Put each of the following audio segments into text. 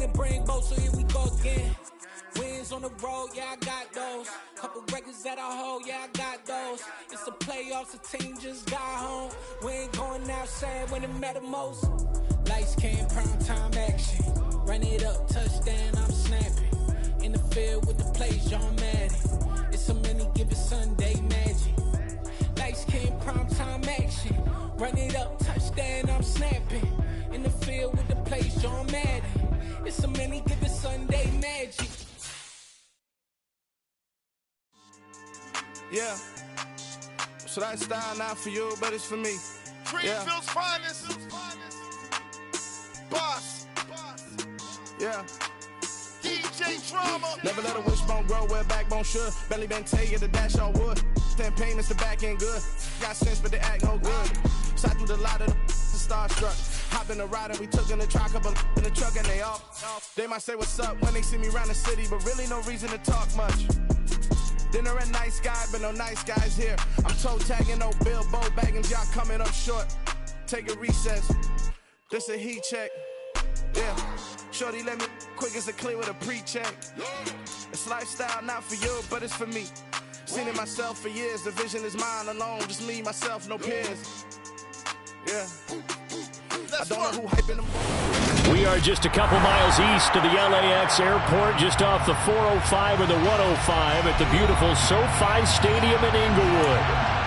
and bring both, so here we go again. Wins on the road, yeah, I got those. Couple records that I hold, yeah, I got those. It's the playoffs, the team just got home. We ain't going outside when it matter most. Lights came, prime time action. Run it up, touchdown, I'm snapping. In the field with the plays, John Madden. It's a many given Sunday magic. Lights came, prime time action. Run it up, touchdown, I'm snapping. In the field with the plays, John Madden. It's a many given Sunday magic. Yeah, so that style not for you, but it's for me. Greenfield's finest. Boss. Yeah. DJ Drama. Never let a wishbone grow where a backbone should. Belly been tell you the dash on wood. 10 payments, the back end good. Got sense, but they act no good. Shot through the lot of the starstruck. Hop in the ride and we took in the truck, up in the truck and they off. They might say what's up when they see me around the city, but really no reason to talk much. Dinner at nice guy, but no nice guys here. I'm toe tagging, no Bilbo bagging, y'all coming up short. Take a recess. This a heat check. Yeah. Shorty let me quick as a clear with a pre-check. It's lifestyle not for you, but it's for me. Seen it myself for years. The vision is mine alone. Just me, myself, no peers. Yeah. I don't know who hyping them. We are just a couple miles east of the LAX airport, just off the 405 or the 105 at the beautiful SoFi Stadium in Inglewood.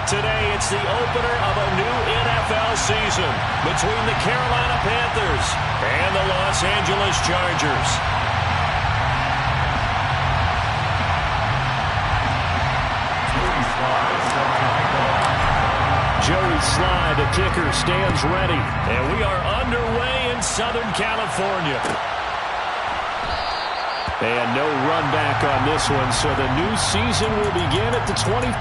Today, it's the opener of a new NFL season between the Carolina Panthers and the Los Angeles Chargers. Joey Sly, the kicker, stands ready. And we are underway in Southern California. And no run back on this one, so the new season will begin at the 20.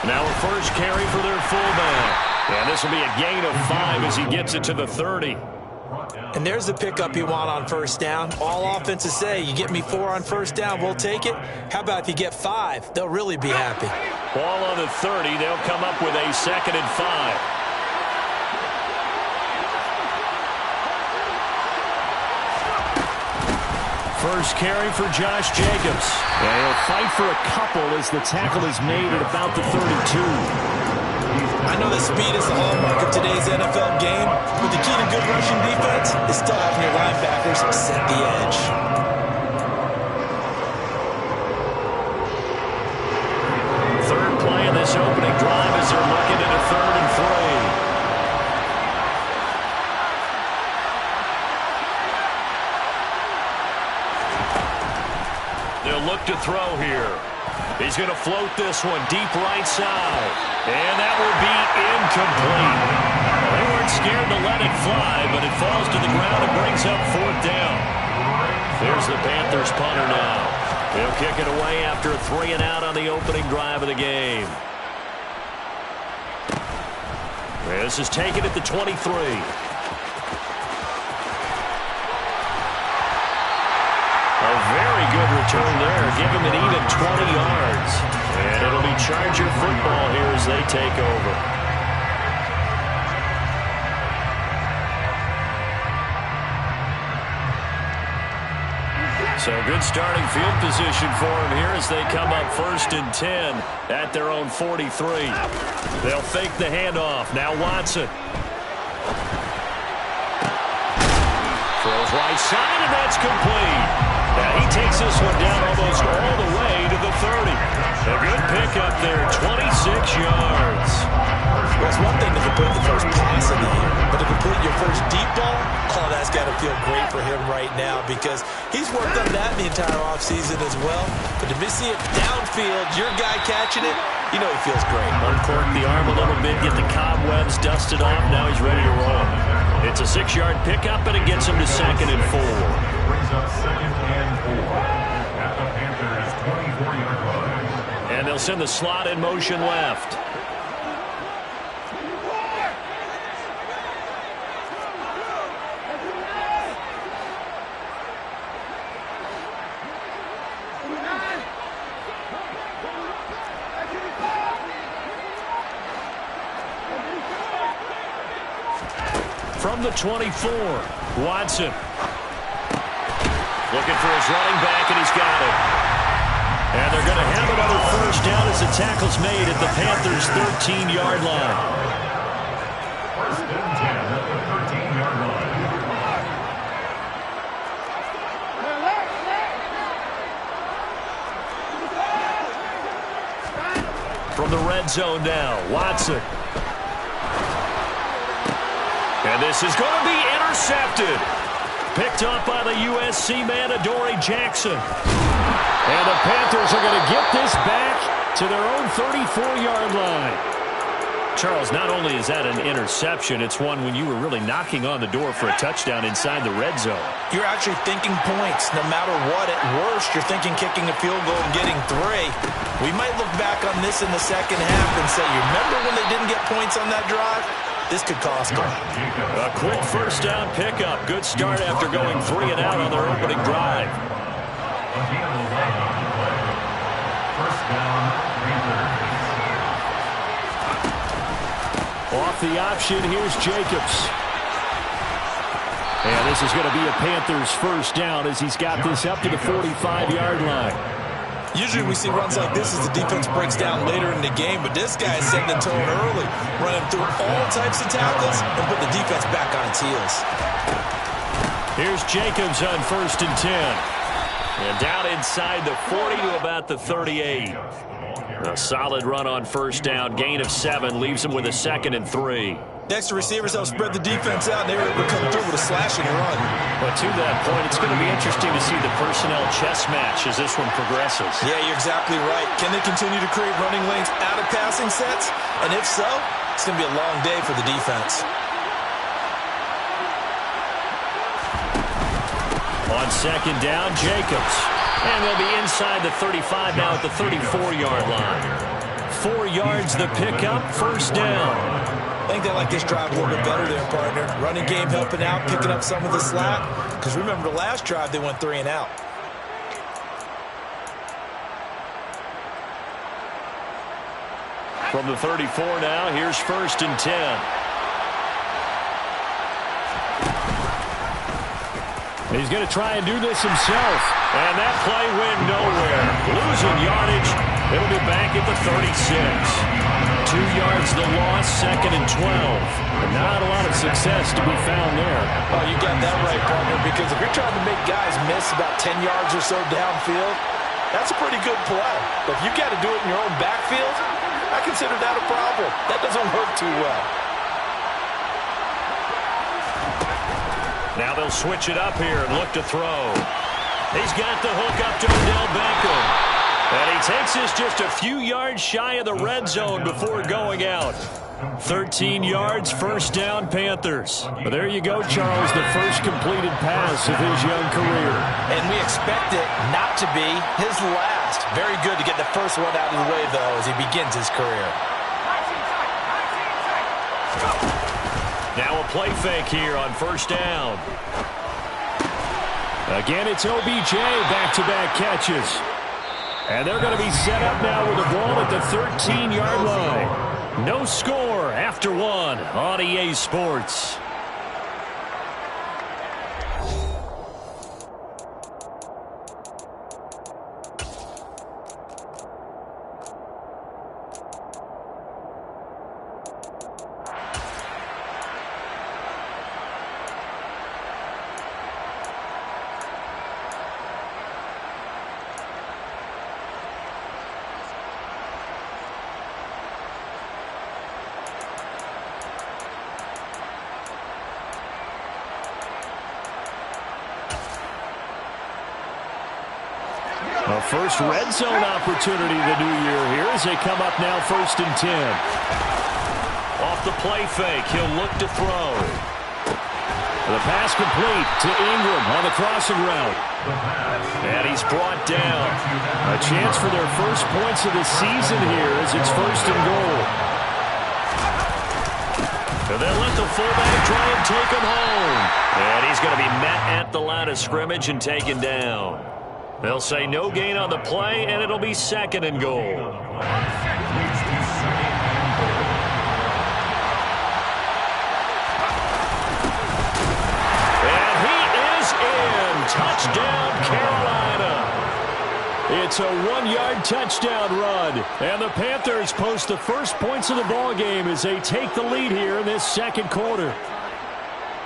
Now a first carry for their fullback. And this will be a gain of 5 as he gets it to the 30. And there's the pickup you want on first down. All offenses say, you get me 4 on first down, we'll take it. How about if you get 5? They'll really be happy. Ball on the 30. They'll come up with a 2nd and 5. First carry for Josh Jacobs. And he'll fight for a couple as the tackle is made at about the 32. I know that speed is the hallmark of today's NFL game, but the key to good rushing defense is still having your linebackers set the edge. Third play of this opening drive as they're looking at a 3rd and 3. They'll look to throw here. He's going to float this one deep right side. And that will be incomplete. They weren't scared to let it fly, but it falls to the ground and brings up 4th down. There's the Panthers punter now. He'll kick it away after a 3 and out on the opening drive of the game. This is taken at the 23. A very good return there. Give him an even 20 yards. And it'll be Charger football here as they take over. So good starting field position for them here as they come up 1st and 10 at their own 43. They'll fake the handoff. Now Watson. Throws right side, and that's complete. Now he takes this one down almost all the way to the 30. A good pickup there, 26 yards. Well, it's one thing to complete the first pass of the year, but to complete your first deep ball, oh, that's got to feel great for him right now because he's worked on that the entire offseason as well. But to see it downfield, your guy catching it, you know he feels great. Uncork the arm a little bit, get the cobwebs dusted off. Now he's ready to roll. It's a 6-yard pickup, and it gets him to 2nd and 4. Brings up 2nd and 4 at the Panthers' 24-yard line. And they'll send the slot in motion left. From the 24, Watson. Looking for his running back, and he's got it. And they're going to have another 1st down as the tackle's made at the Panthers' 13-yard line. 1st and 10 at the 13-yard line. From the red zone now, Watson. And this is going to be intercepted. Picked up by the USC man, Adoree Jackson. And the Panthers are going to get this back to their own 34-yard line. Charles, not only is that an interception, it's one when you were really knocking on the door for a touchdown inside the red zone. You're actually thinking points. No matter what, at worst, you're thinking kicking a field goal and getting 3. We might look back on this in the second half and say, you remember when they didn't get points on that drive? This could cost them. A quick 1st down pickup. Good start after going 3 and out on their opening drive. Again, the line on the play. 1st down, Panthers. Off the option, here's Jacobs. And this is going to be a Panthers 1st down as he's got this up to the 45-yard line. Usually we see runs like this as the defense breaks down later in the game, but this guy is setting the tone early, running through all types of tackles and put the defense back on its heels. Here's Jacobs on 1st and 10. And down inside the 40 to about the 38. A solid run on 1st down, gain of 7, leaves him with a 2nd and 3. Next, the receivers help spread the defense out, and they were able to come through with a slashing run. But to that point, it's going to be interesting to see the personnel chess match as this one progresses. Yeah, you're exactly right. Can they continue to create running lanes out of passing sets? And if so, it's going to be a long day for the defense. On 2nd down, Jacobs. And they'll be inside the 35 now at the 34-yard line. 4 yards the pickup, 1st down. I think they like this drive a little bit better there, partner. Running game helping out, picking up some of the slack. Because remember, the last drive, they went 3 and out. From the 34 now, here's 1st and 10. He's going to try and do this himself. And that play went nowhere. Losing yardage. It'll be back at the 36. 2 yards the loss, 2nd and 12. Not a lot of success to be found there. Oh, you got that right, partner, because if you're trying to make guys miss about 10 yards or so downfield, that's a pretty good play. But if you got to do it in your own backfield, I consider that a problem. That doesn't work too well. Now they'll switch it up here and look to throw. He's got the hook up to Odell Beckham. And he takes this just a few yards shy of the red zone before going out. 13 yards, 1st down, Panthers. But there you go, Charles, the first completed pass of his young career. And we expect it not to be his last. Very good to get the first one out of the way, though, as he begins his career. Now a play fake here on 1st down. Again, it's OBJ, back-to-back catches. And they're going to be set up now with the ball at the 13-yard line. No score after one on EA Sports. A first red zone opportunity the new year here as they come up now 1st and 10. Off the play fake, he'll look to throw. The pass complete to Ingram on the crossing route. And he's brought down. A chance for their first points of the season here as it's 1st and goal. And then let the fullback try and take him home. And he's going to be met at the line of scrimmage and taken down. They'll say no gain on the play, and it'll be 2nd and goal. And he is in. Touchdown, Carolina. It's a 1-yard touchdown run. And the Panthers post the first points of the ball game as they take the lead here in this 2nd quarter.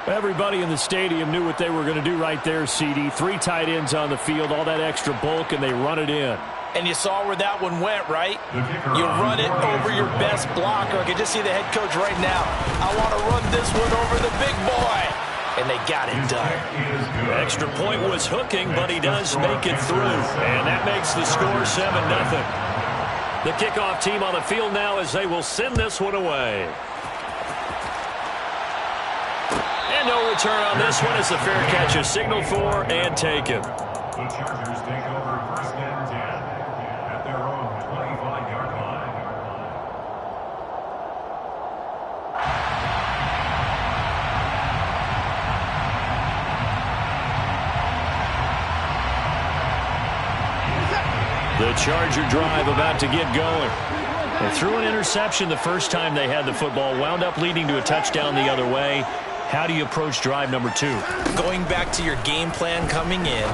Everybody in the stadium knew what they were going to do right there, CD. 3 tight ends on the field, all that extra bulk, and they run it in. And you saw where that one went, right? You run it over your best blocker. I can just see the head coach right now. I want to run this one over the big boy. And they got it done. The extra point was hooking, but he does make it through. And that makes the score 7-0. The kickoff team on the field now as they will send this one away. And no return on this one as the fair catch is signaled for and taken. The Chargers take over 1st and 10 at their own 25-yard line. The Charger drive about to get going. They threw an interception the first time they had the football, wound up leading to a touchdown the other way. How do you approach drive number 2? Going back to your game plan coming in,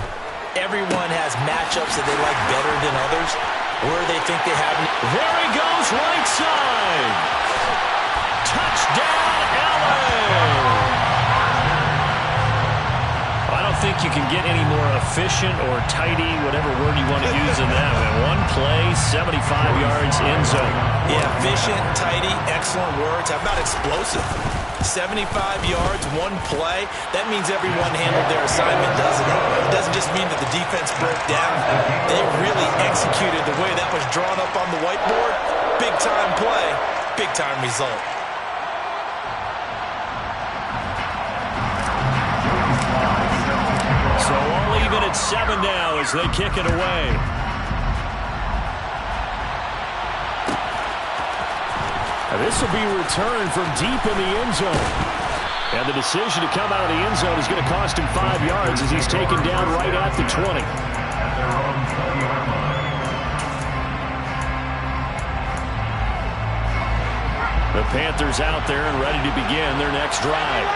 everyone has matchups that they like better than others, where they think they have. There he goes, right side. Touchdown, LA. I don't think you can get any more efficient or tidy, whatever word you want to use in that. One play, 75 yards, end zone. Yeah, efficient, tidy, excellent words. How about explosive? 75 yards, one play. That means everyone handled their assignment, doesn't it? It doesn't just mean that the defense broke down. They really executed the way that was drawn up on the whiteboard. Big-time play, big-time result. So all even at 7 now as they kick it away. This will be returned from deep in the end zone. And the decision to come out of the end zone is going to cost him 5 yards as he's taken down right at the 20. The Panthers out there and ready to begin their next drive.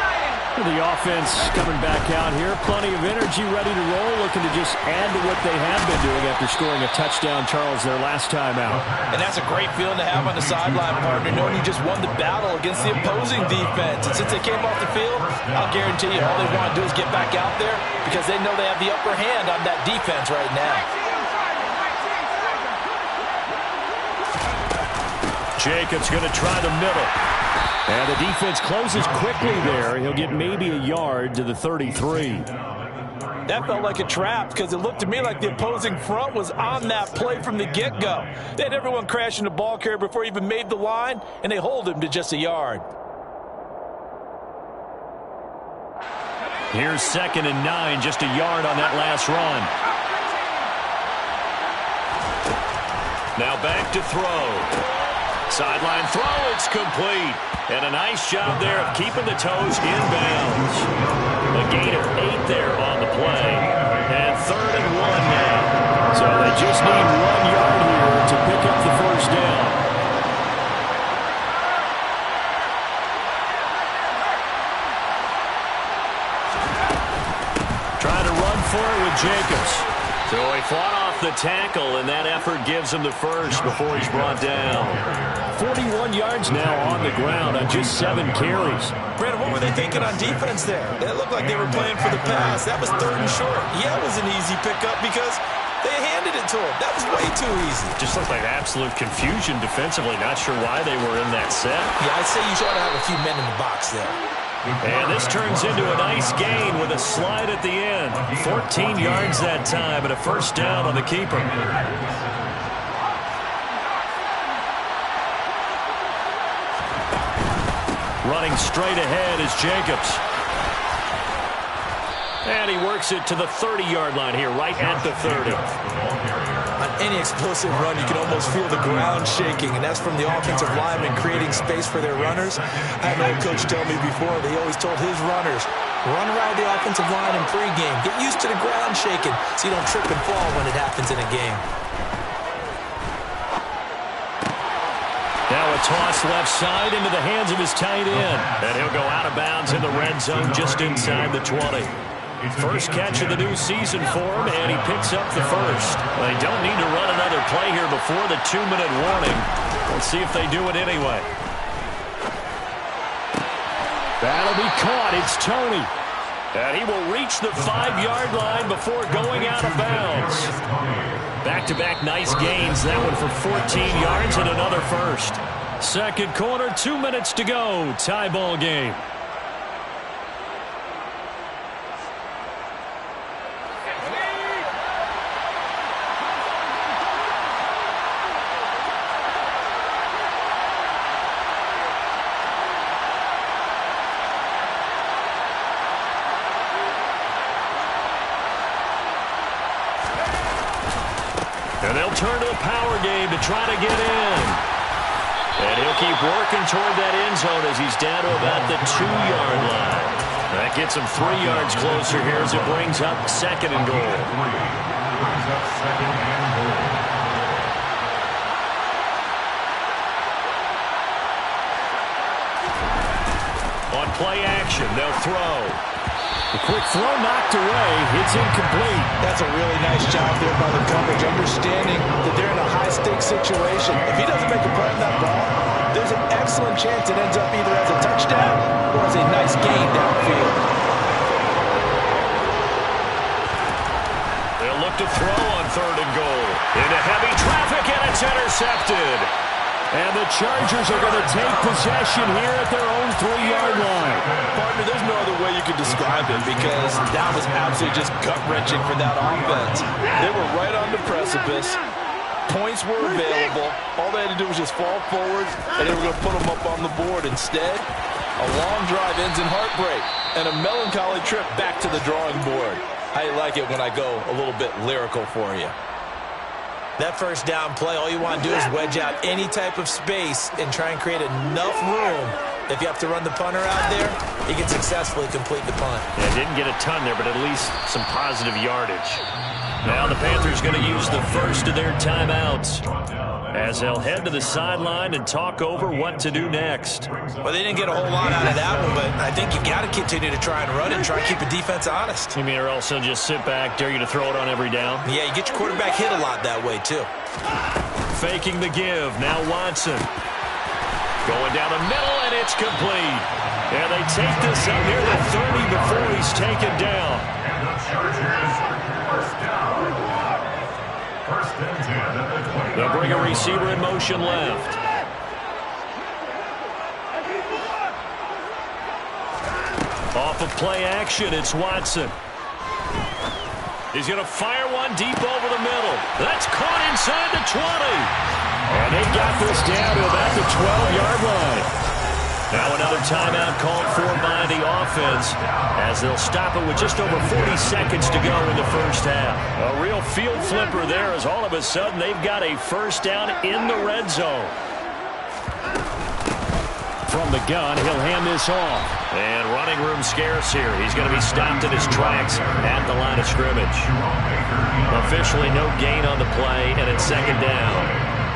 The offense coming back out here. Plenty of energy, ready to roll, looking to just add to what they have been doing after scoring a touchdown, Charles, their last time out. And that's a great feeling to have on the sideline, partner, knowing you just won the battle against the opposing defense. And since they came off the field, I'll guarantee you all they want to do is get back out there because they know they have the upper hand on that defense right now. Jacobs going to try the middle. And the defense closes quickly there. He'll get maybe a yard to the 33. That felt like a trap because it looked to me like the opposing front was on that play from the get-go. They had everyone crashing the ball carrier before he even made the line, and they hold him to just a yard. Here's 2nd and 9, just a yard on that last run. Now back to throw. Sideline throw, it's complete. And a nice job there of keeping the toes in bounds. A gain of 8 there on the play. And 3rd and 1 now. So So they just need 1 yard here to pick up the first down. Trying to run for it with Jacobs. So he fought off the tackle, and that effort gives him the first before he's brought down. 41 yards now on the ground on just 7 carries. Brandon, what were they thinking on defense there? They looked like they were playing for the pass. That was 3rd and short. Yeah, it was an easy pickup because they handed it to him. That was way too easy. Just looked like absolute confusion defensively. Not sure why they were in that set. Yeah, I'd say you ought to have a few men in the box there. And this turns into a nice gain with a slide at the end. 14 yards that time and a first down on the keeper. Running straight ahead is Jacobs. And he works it to the 30-yard line here, right at the 30. On any explosive run, you can almost feel the ground shaking, and that's from the offensive linemen creating space for their runners. I had an old coach tell me before, they always told his runners, run around the offensive line in pregame. Get used to the ground shaking so you don't trip and fall when it happens in a game. Now a toss left side into the hands of his tight end. And he'll go out of bounds in the red zone just inside the 20. First catch of the new season for him, and he picks up the first. They don't need to run another play here before the 2-minute warning. Let's see if they do it anyway. That'll be caught. It's Tony. And he will reach the 5-yard line before going out of bounds. Back-to-back nice gains. That one for 14 yards and another first. Second quarter, 2 minutes to go. Tie ball game. And they'll turn to the power game to try to get in. And he'll keep working toward that end zone as he's down to about the 2-yard line. That gets him 3 yards closer here as it brings up 2nd and goal. On play action, they'll throw. The quick throw knocked away. It's incomplete. That's a really nice job there by the coverage, understanding that they're in a high-stakes situation. If he doesn't make a play on that ball, there's an excellent chance it ends up either as a touchdown or as a nice gain downfield. They'll look to throw on 3rd and goal. Into heavy traffic, and it's intercepted. And the Chargers are going to take possession here at their own 3-yard line. Partner, there's no other way you could describe it because that was absolutely just gut-wrenching for that offense. They were right on the precipice. Points were available. All they had to do was just fall forward, and they were going to put them up on the board. Instead, a long drive ends in heartbreak and a melancholy trip back to the drawing board. I like it when I go a little bit lyrical for you. That first down play, all you want to do is wedge out any type of space and try and create enough room. If you have to run the punter out there, he can successfully complete the punt. Yeah, didn't get a ton there, but at least some positive yardage. Now the Panthers going to use the first of their timeouts as they'll head to the sideline and talk over what to do next. Well, they didn't get a whole lot out of that one, but I think you got to continue to try and run it and try and keep the defense honest. You mean or else they'll just sit back, dare you to throw it on every down? Yeah, you get your quarterback hit a lot that way, too. Faking the give. Now Watson. Going down the middle, and it's complete. And they take this up near the 30 before he's taken down. And the Chargers first down. First and 10 at the 20. They'll bring a receiver in motion left. Off of play action, it's Watson. He's going to fire one deep over the middle. That's caught inside the 20. And they got this down to about the 12-yard line. Now another timeout called for by the offense as they'll stop it with just over 40 seconds to go in the first half. A real field flipper there as all of a sudden they've got a first down in the red zone. from the gun. He'll hand this off. And running room scarce here. He's going to be stopped in his tracks at the line of scrimmage. Officially no gain on the play, and it's second down.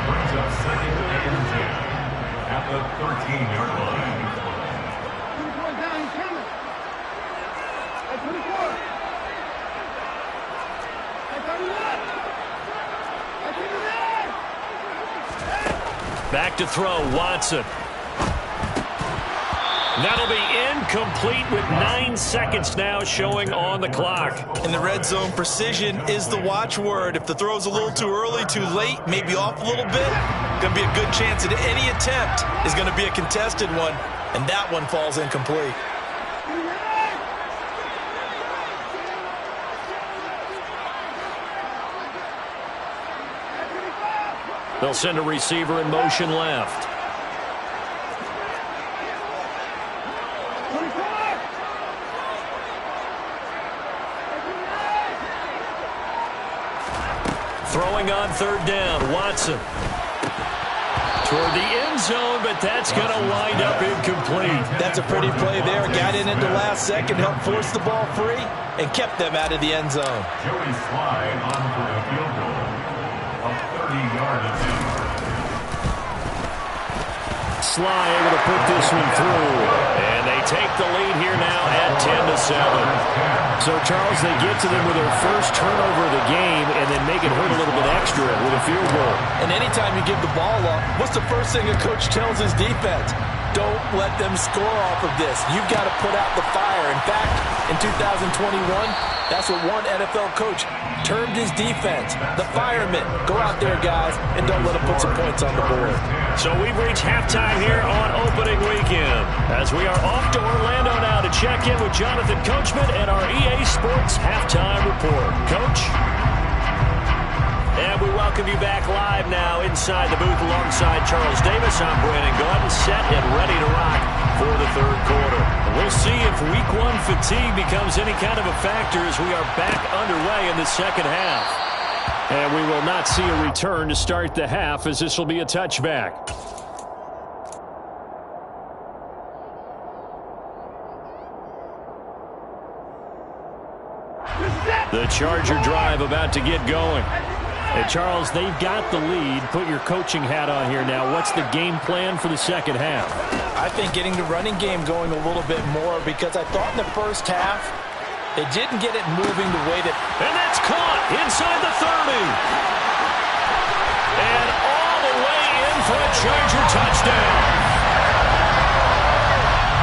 Brings up second and 10 at the 13-yard line. Back to throw, Watson. That'll be incomplete with 9 seconds now showing on the clock. In the red zone, precision is the watchword. If the throw's a little too early, too late, maybe off a little bit, going to be a good chance that any attempt is going to be a contested one, and that one falls incomplete. They'll send a receiver in motion left. Throwing on third down, Watson. Toward the end zone, but that's going to wind up incomplete. That's a pretty play there. Got in at the last second, helped force the ball free, and kept them out of the end zone. Joey Slye on for a field goal. A 30-yard attempt. Slye able to put this one through. And they take the lead here now at 10-7. So, Charles, they get to them with their first turnover of the game and then make it hurt a little bit extra with a field goal. And anytime you give the ball up, what's the first thing a coach tells his defense? Don't let them score off of this. You've got to put out the fire. In fact, in 2021, that's what one NFL coach termed his defense. The firemen. Go out there, guys, and don't let them put some points on the board. So we've reached halftime here on opening weekend as we are off to Orlando now to check in with Jonathan Coachman and our EA Sports Halftime Report. Coach? And we welcome you back live now inside the booth alongside Charles Davis. I'm Brandon Gotw, set and ready to rock for the third quarter. We'll see if week one fatigue becomes any kind of a factor as we are back underway in the second half. And we will not see a return to start the half as this will be a touchback. The Charger drive about to get going. And Charles, they've got the lead. Put your coaching hat on here now. What's the game plan for the second half? I think getting the running game going a little bit more because I thought in the first half they didn't get it moving the way that... And that's caught inside the 30. And all the way in for a Charger touchdown.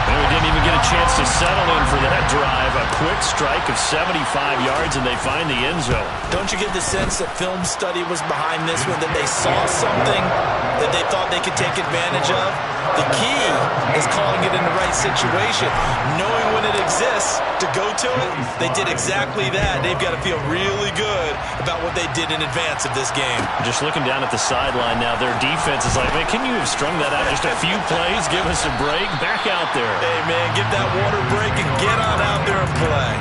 And we didn't even get a chance to settle in for that drive. A quick strike of 75 yards, and they find the end zone. Don't you get the sense that film study was behind this one, that they saw something that they thought they could take advantage of? The key is calling it in the right situation, knowing when it exists to go to it. They did exactly that. They've got to feel really good about what they did in advance of this game. Just looking down at the sideline now, their defense is like, man, can you have strung that out just a few plays? Give us a break. Back out there. Hey, man, get that water break and get on out there and play.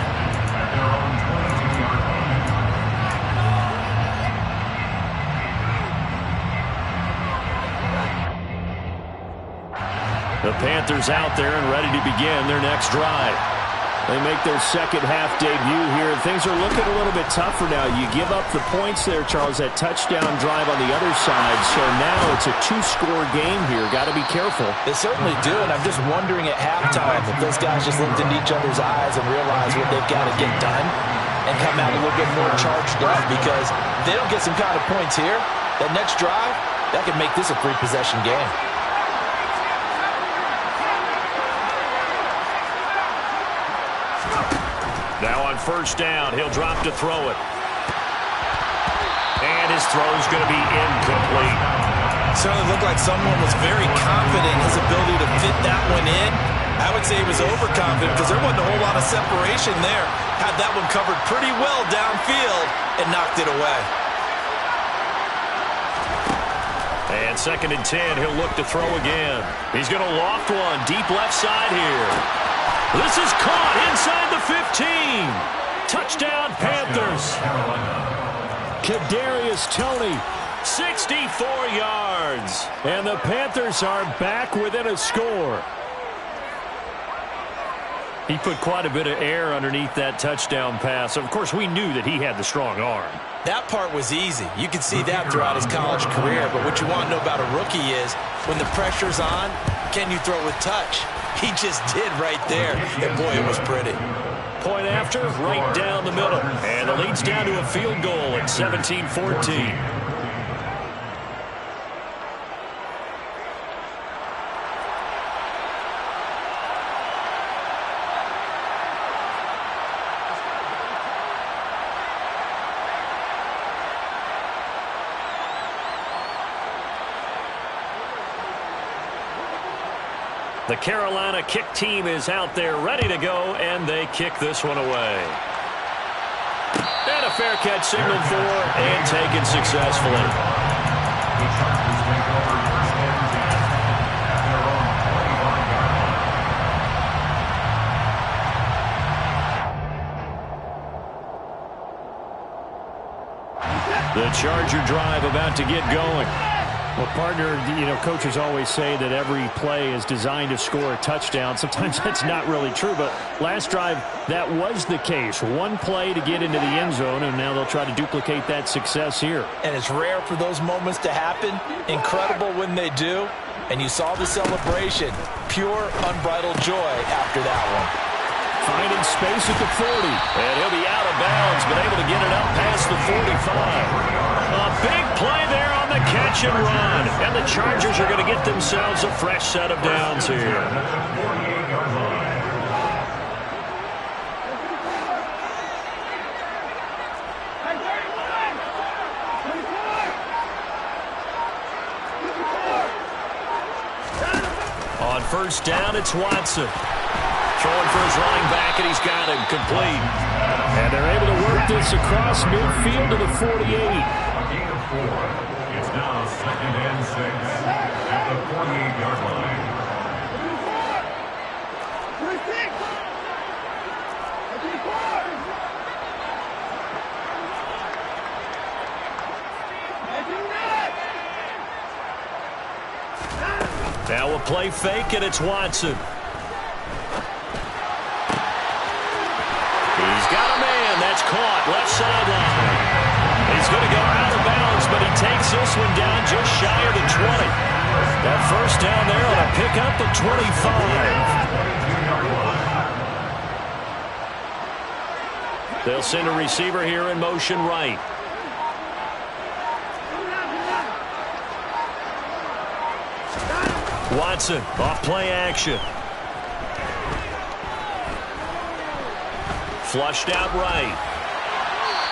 The Panthers out there and ready to begin their next drive. They make their second half debut here. Things are looking a little bit tougher now. You give up the points there, Charles, that touchdown drive on the other side. So now it's a two-score game here. Got to be careful. They certainly do, and I'm just wondering at halftime if those guys just looked into each other's eyes and realized what they've got to get done and come out a little bit more charged up, because if they don't get some kind of points here, that next drive, that could make this a three-possession game. Now on first down, he'll drop to throw it. And his throw's going to be incomplete. Certainly looked like someone was very confident in his ability to fit that one in. I would say he was overconfident because there wasn't a whole lot of separation there. Had that one covered pretty well downfield and knocked it away. And second and 10, he'll look to throw again. He's going to loft one deep left side here. This is caught inside the 15. Touchdown, Panthers. Kadarius Toney 64 yards. And the Panthers are back within a score. He put quite a bit of air underneath that touchdown pass. Of course, we knew that he had the strong arm. That part was easy. You could see that throughout his college career. But what you want to know about a rookie is when the pressure's on, can you throw with touch? He just did right there. And, boy, it was pretty. Point after, right down the middle. And it leads down to a field goal at 17-14. The Carolina kick team is out there ready to go, and they kick this one away. And a fair catch signaled for and taken successfully. The Charger drive about to get going. Well, partner, coaches always say that every play is designed to score a touchdown. Sometimes that's not really true, but last drive, that was the case. One play to get into the end zone, and now they'll try to duplicate that success here. And it's rare for those moments to happen. Incredible when they do. And you saw the celebration. Pure, unbridled joy after that one. Finding space at the 40. And he'll be out of bounds, but able to get it up past the 45. A big play there on the catch and run. And the Chargers are going to get themselves a fresh set of downs here. On first down, it's Watson. Throwing for his running back, and he's got him complete. And they're able to work this across midfield to the 48. Gain of 4. It's now 2nd and 6 at the 48-yard line. Now a play fake, and it's Watson. He's got a man. That's caught. Left sideline. He's going to go out of bounds, but he takes this one down just shy of the 20. That first down there on a pickup at 25. They'll send a receiver here in motion right. Watson off play action. Flushed out right.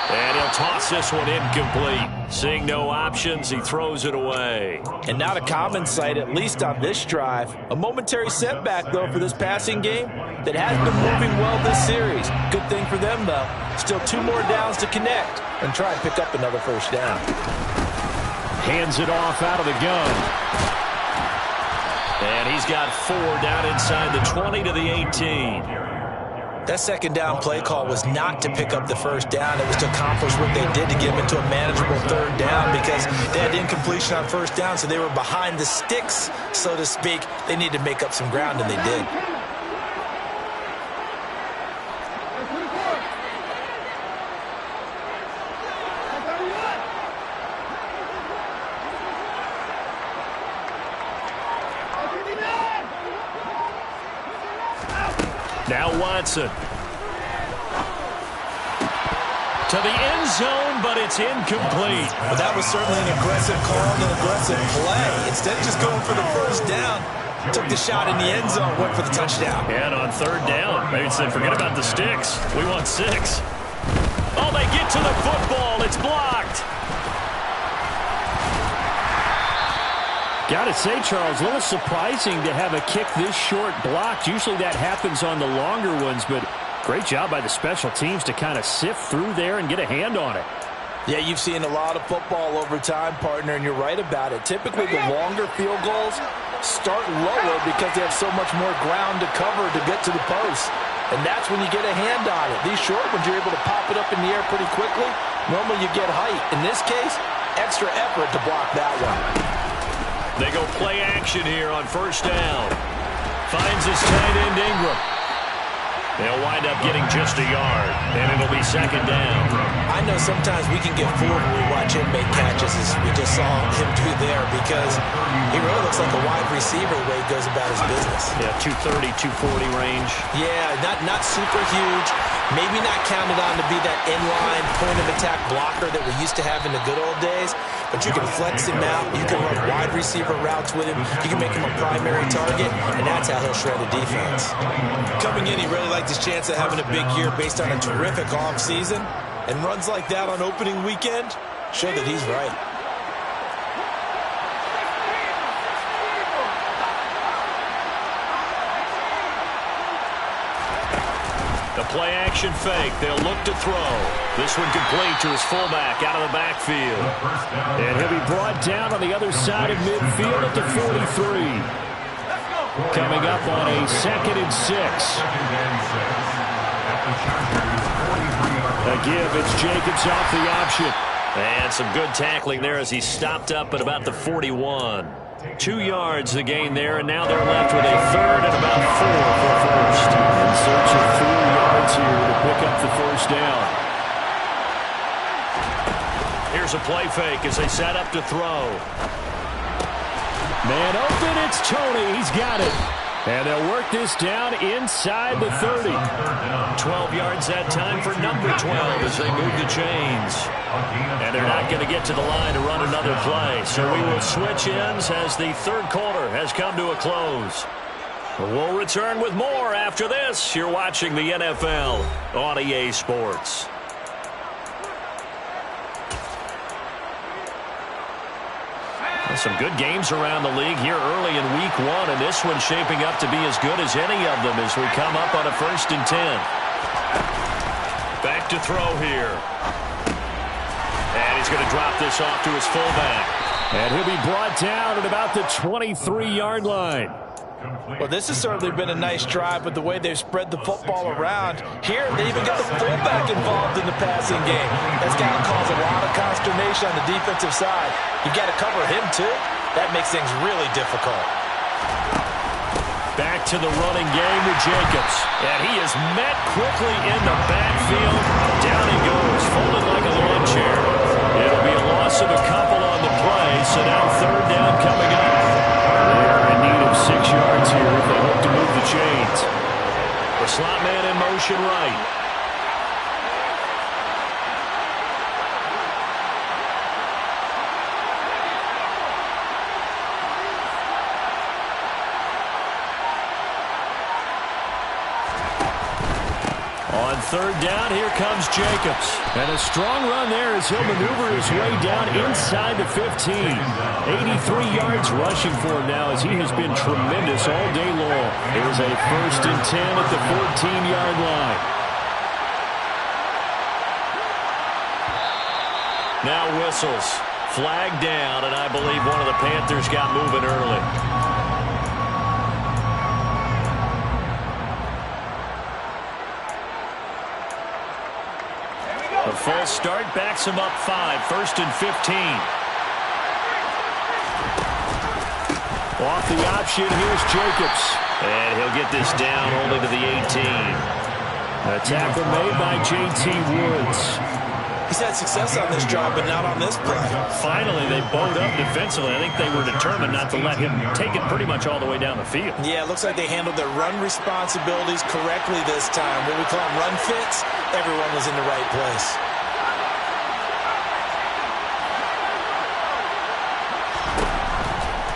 And he'll toss this one incomplete. Seeing no options, he throws it away. And not a common sight, at least on this drive. A momentary setback, though, for this passing game that has been moving well this series. Good thing for them, though. Still 2 more downs to connect and try and pick up another first down. Hands it off out of the gun. And he's got 4 down inside the 20 to the 18. That second down play call was not to pick up the first down. It was to accomplish what they did to get them into a manageable third down because they had incompletion on first down, so they were behind the sticks, so to speak. They needed to make up some ground, and they did. Now Watson. To the end zone, but it's incomplete. But that was certainly an aggressive call and an aggressive play. Instead of just going for the first down, took the shot in the end zone, went for the touchdown. And on third down, maybe said, forget about the sticks. We want 6. Oh, they get to the football. It's blocked. Got to say, Charles, a little surprising to have a kick this short blocked. Usually that happens on the longer ones, but great job by the special teams to kind of sift through there and get a hand on it. Yeah, you've seen a lot of football over time, partner, and you're right about it. Typically, the longer field goals start lower because they have so much more ground to cover to get to the post. And that's when you get a hand on it. These short ones, you're able to pop it up in the air pretty quickly. Normally, you get height. In this case, extra effort to block that one. They go play action here on first down. Finds his tight end Ingram. They'll wind up getting just a yard, and it'll be second down. I know sometimes we can get fooled when we watch him make catches, as we just saw him do there, because he really looks like a wide receiver the way he goes about his business. Yeah, 230, 240 range. Yeah, not super huge. Maybe not counted on to be that inline point-of-attack blocker that we used to have in the good old days, but you can flex him out. You can run wide receiver routes with him. You can make him a primary target, and that's how he'll shred a defense. Coming in, he really liked his chance of having a big year based on a terrific offseason, and runs like that on opening weekend show that he's right. The play-action fake. They'll look to throw. This one complete to his fullback out of the backfield. And he'll be brought down on the other side of midfield at the 43. Coming up on a 2nd and 6. A give. It's Jacobs off the option. And some good tackling there as he stopped up at about the 41. 2 yards the gain there, and now they're left with a 3rd and about 4 for first. In search of 4 yards here to pick up the first down. Here's a play fake as they set up to throw. Man open, it's Tony. He's got it. And they'll work this down inside the 30. 12 yards that time for number 12 as they move the chains. And they're not going to get to the line to run another play. So we will switch ends as the 3rd quarter has come to a close. We'll return with more after this. You're watching the NFL on EA Sports. Some good games around the league here early in week 1, and this one's shaping up to be as good as any of them as we come up on a 1st and 10. Back to throw here. And he's going to drop this off to his fullback. And he'll be brought down at about the 23-yard line. Well, this has certainly been a nice drive with the way they've spread the football around. Here, they even got the fullback involved in the passing game. That's got to cause a lot of consternation on the defensive side. You've got to cover him, too. That makes things really difficult. Back to the running game with Jacobs. And he is met quickly in the backfield. Down he goes, folded like a lawn chair. It'll be a loss of a couple on the play, so now 3rd down coming up. They're in need of 6 yards here if they hope to move the chains. The slot man in motion right. On 3rd down, here comes Jacobs. And a strong run there as he'll maneuver his way down inside the 15. 83 yards rushing for him now as he has been tremendous all day long. Here's a 1st and 10 at the 14-yard line. Now whistles. Flag down, and I believe one of the Panthers got moving early. The full start backs him up 5, 1st and 15. Off the option, here's Jacobs. And he'll get this down only to the 18. A tackle made by J.T. Woods. He's had success on this drive, but not on this play. Finally, they bowed up defensively. I think they were determined not to let him take it pretty much all the way down the field. Yeah, it looks like they handled their run responsibilities correctly this time. What we call them run fits, everyone was in the right place.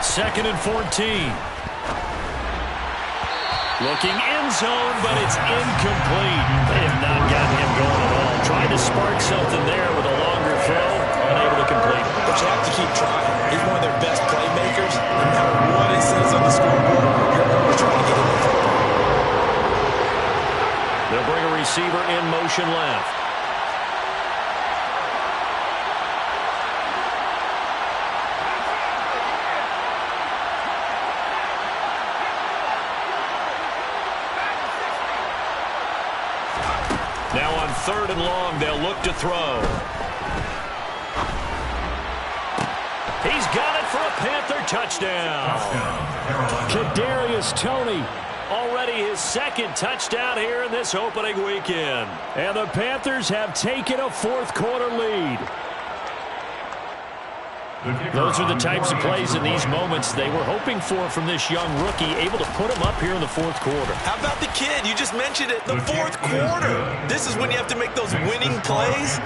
Second and 14. Looking end zone, but it's incomplete. They have not gotten him going at all. Trying to spark something there with a longer throw, unable to complete it. But you have to keep trying. He's one of their best playmakers. No matter what it says on the scoreboard, you're always trying to get him the football. They'll bring a receiver in motion left. Now on 3rd and long, they'll look to throw. He's got it for a Panther touchdown. Kadarius Toney. Already his second touchdown here in this opening weekend. And the Panthers have taken a fourth-quarter lead. Those are the types of plays in these moments they were hoping for from this young rookie, able to put him up here in the fourth quarter. How about the kid? You just mentioned it, the fourth quarter. This is when you have to make those winning plays.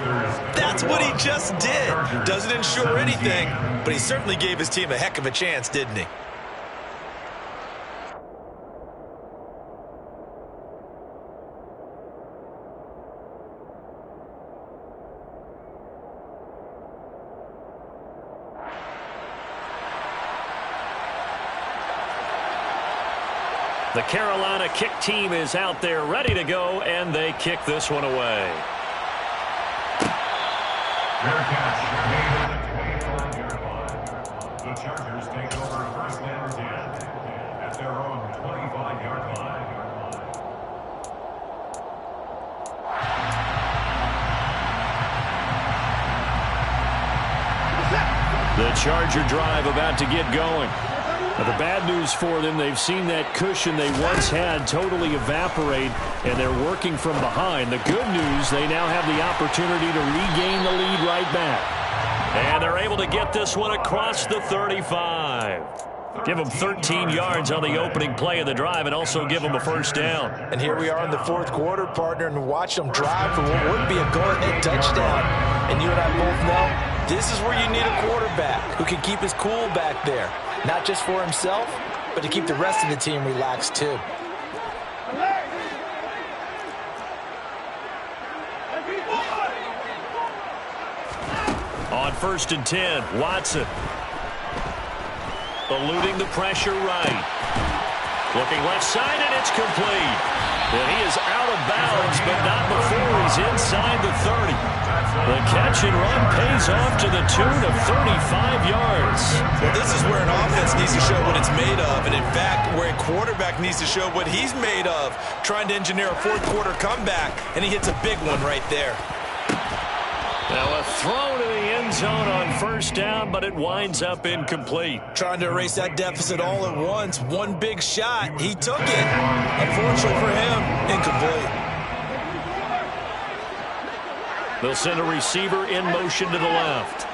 That's what he just did. Doesn't ensure anything, but he certainly gave his team a heck of a chance, didn't he? The Carolina kick team is out there ready to go, and they kick this one away. Fair catch made at the 25-yard line. The Chargers take over first and 10 at their own 25-yard line. The Charger drive about to get going. Now, the bad news for them, they've seen that cushion they once had totally evaporate, and they're working from behind. The good news, they now have the opportunity to regain the lead right back. And they're able to get this one across the 35. Give them 13 yards on the opening play of the drive and also give them a first down. And here we are in the fourth quarter, partner, and watch them drive for what would be a go-ahead touchdown. And you and I both know this is where you need a quarterback who can keep his cool back there. Not just for himself, but to keep the rest of the team relaxed too. On first and 10, Watson. Eluding the pressure right. Looking left side, and it's complete. And he is out of bounds, but not before he's inside the 30. The catch and run pays off to the tune of 35 yards. Well, this is where an offense needs to show what it's made of, and in fact, where a quarterback needs to show what he's made of, trying to engineer a fourth quarter comeback, and he hits a big one right there. Now a throw to the end zone on first down, but it winds up incomplete. Trying to erase that deficit all at once. One big shot. He took it. Unfortunately for him, incomplete. They'll send a receiver in motion to the left.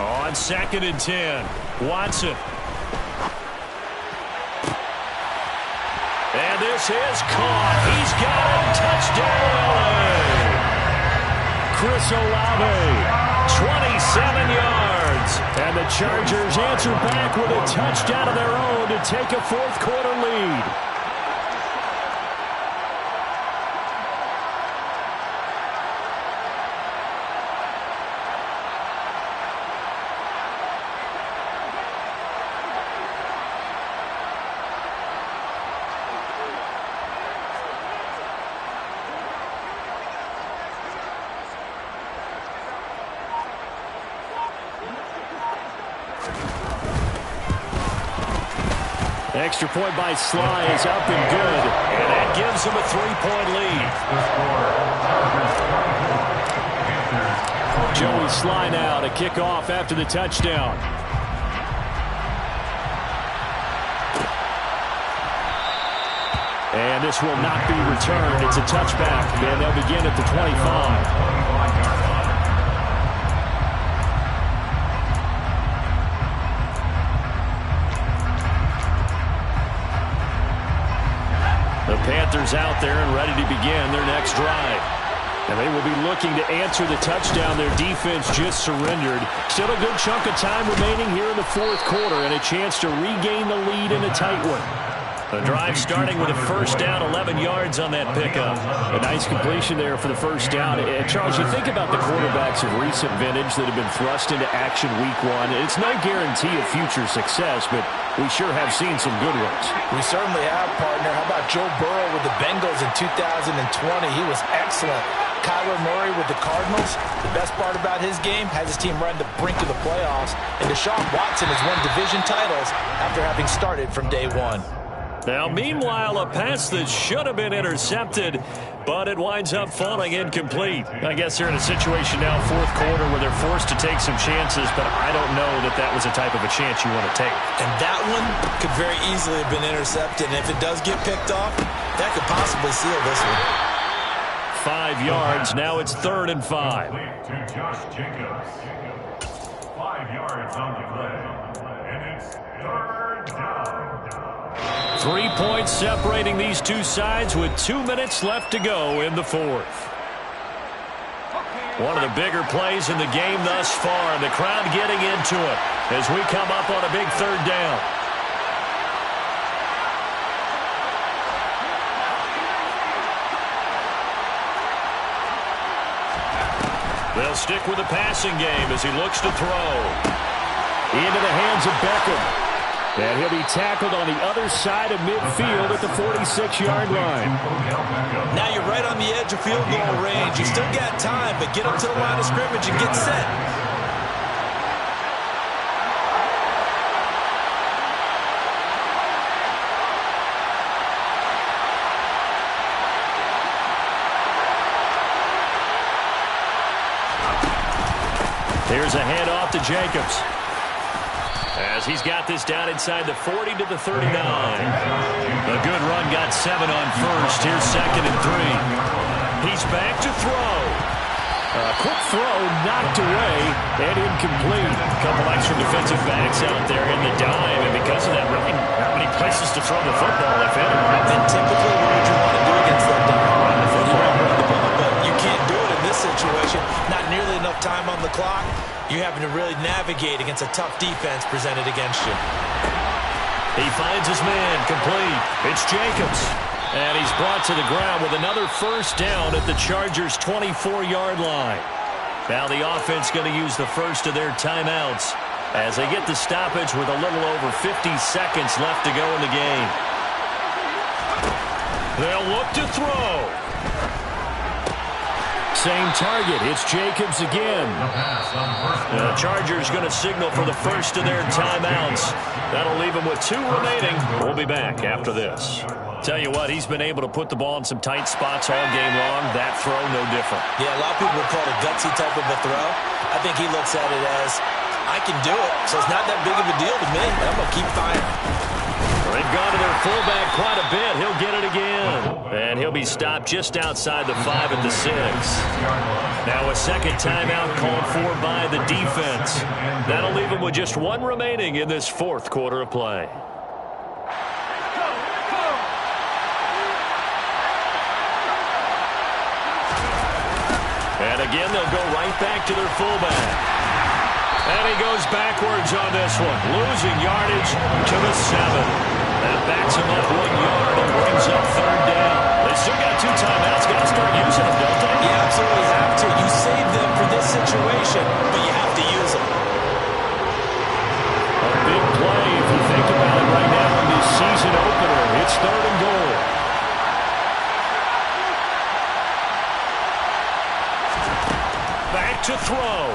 On second and 10, Watson. And this is caught. He's got it. Touchdown, LA. Chris Olave, 27 yards. And the Chargers answer back with a touchdown of their own to take a fourth quarter lead. Extra point by Sly is up and good. And that gives him a 3-point lead. Joey Sly now to kick off after the touchdown. And this will not be returned. It's a touchback. And they'll begin at the 25. The Panthers out there and ready to begin their next drive. And they will be looking to answer the touchdown their defense just surrendered. Still a good chunk of time remaining here in the fourth quarter and a chance to regain the lead in a tight one. The drive starting with a first down, 11 yards on that pickup. A nice completion there for the first down. And Charles, you think about the quarterbacks of recent vintage that have been thrust into action week one. It's no guarantee of future success, but we sure have seen some good ones. We certainly have, partner. How about Joe Burrow with the Bengals in 2020? He was excellent. Kyler Murray with the Cardinals, the best part about his game has his team right on the brink of the playoffs, and Deshaun Watson has won division titles after having started from day one. Now, meanwhile, a pass that should have been intercepted, but it winds up falling incomplete. I guess they're in a situation now, fourth quarter, where they're forced to take some chances, but I don't know that that was the type of a chance you want to take. And that one could very easily have been intercepted, and if it does get picked off, that could possibly seal this one. 5 yards. Now it's 3rd and 5. To Josh Jacobs. 5 yards on the play. And it's 3rd down. 3 points separating these two sides with 2 minutes left to go in the fourth. One of the bigger plays in the game thus far, and the crowd getting into it as we come up on a big 3rd down. They'll stick with the passing game as he looks to throw. Into the hands of Beckham. And he'll be tackled on the other side of midfield at the 46-yard line. Now you're right on the edge of field goal range. You still got time, but get up to the line of scrimmage and get set. Here's a handoff to Jacobs. As he's got this down inside the 40 to the 39. A good run got 7 on first. Here's 2nd and 3. He's back to throw. A quick throw knocked away and incomplete. A couple extra defensive backs out there in the dime, and because of that, really not many places to throw the football, if any. And typically, what would you want to do against that dime? Run the football, run the ball, but you can't do it in this situation. Not nearly enough time on the clock. You're having to really navigate against a tough defense presented against you. He finds his man, complete. It's Jacobs. And he's brought to the ground with another first down at the Chargers' 24-yard line. Now the offense going to use the first of their timeouts as they get the stoppage with a little over 50 seconds left to go in the game. They'll look to throw. Same target. It's Jacobs again. The Chargers going to signal for the first of their timeouts. That'll leave them with 2 remaining. We'll be back after this. Tell you what, he's been able to put the ball in some tight spots all game long. That throw, no different. Yeah, a lot of people would call it a gutsy type of a throw. I think he looks at it as, I can do it, so it's not that big of a deal to me. I'm going to keep firing. They've gone to their fullback quite a bit. He'll get it again. And he'll be stopped just outside the 5 at the 6. Now a second timeout called for by the defense. That'll leave him with just 1 remaining in this fourth quarter of play. And again, they'll go right back to their fullback. And he goes backwards on this one, losing yardage to the 7. That backs him up 1 yard and brings up 3rd down. They still got 2 timeouts. Got to start using them, don't they? You absolutely have to. You save them for this situation, but you have to use them. A big play if you think about it right now in this season opener. It's 3rd and goal. Back to throw.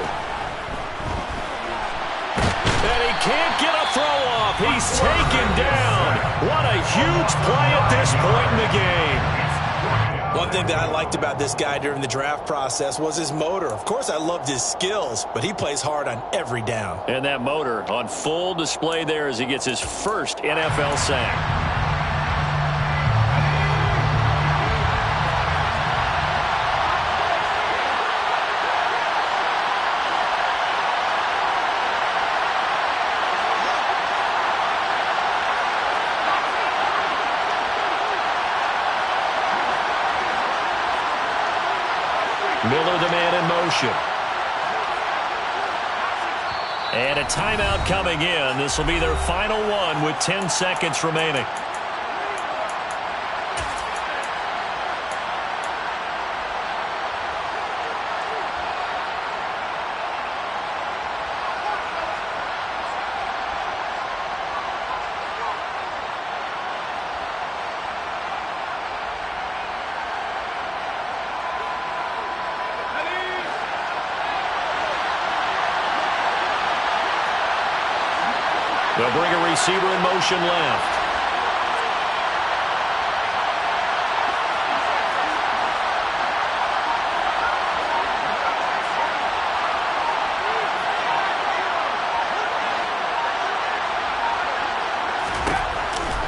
And he can't get a throw off. He's taken down. What a huge play at this point in the game. One thing that I liked about this guy during the draft process was his motor. Of course, I loved his skills, but he plays hard on every down. And that motor on full display there as he gets his first NFL sack. Miller, the man in motion. And a timeout coming in. This will be their final one with 10 seconds remaining. They'll bring a receiver in motion left.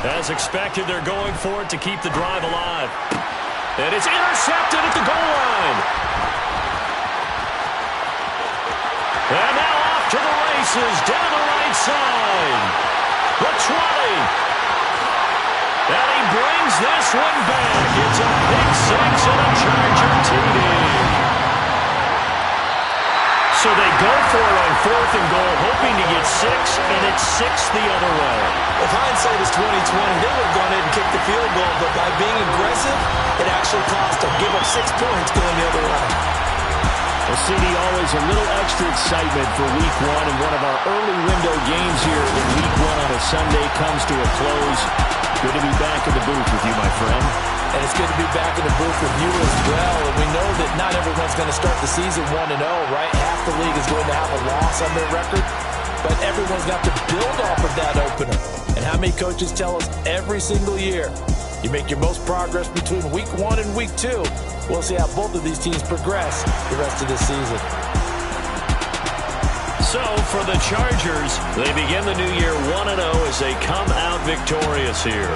As expected, they're going for it to keep the drive alive. And it's intercepted at the goal line. And now off to the races, down the right side. The 20. And he brings this one back. It's a pick six and a Charger TD. So they go for it on 4th and goal, hoping to get 6, and it's 6 the other way. If hindsight is 20/20, they would have gone in and kicked the field goal, but by being aggressive, it actually cost them. Give up 6 points going the other way. Well, CD, always a little extra excitement for Week 1, and one of our early window games here in Week 1 on a Sunday comes to a close. Good to be back in the booth with you, my friend. And it's good to be back in the booth with you as well. And we know that not everyone's going to start the season 1-0, right? Half the league is going to have a loss on their record. But everyone's got to build off of that opener. And how many coaches tell us every single year, you make your most progress between Week 1 and Week 2. We'll see how both of these teams progress the rest of the season. So for the Chargers, they begin the new year 1-0 as they come out victorious here.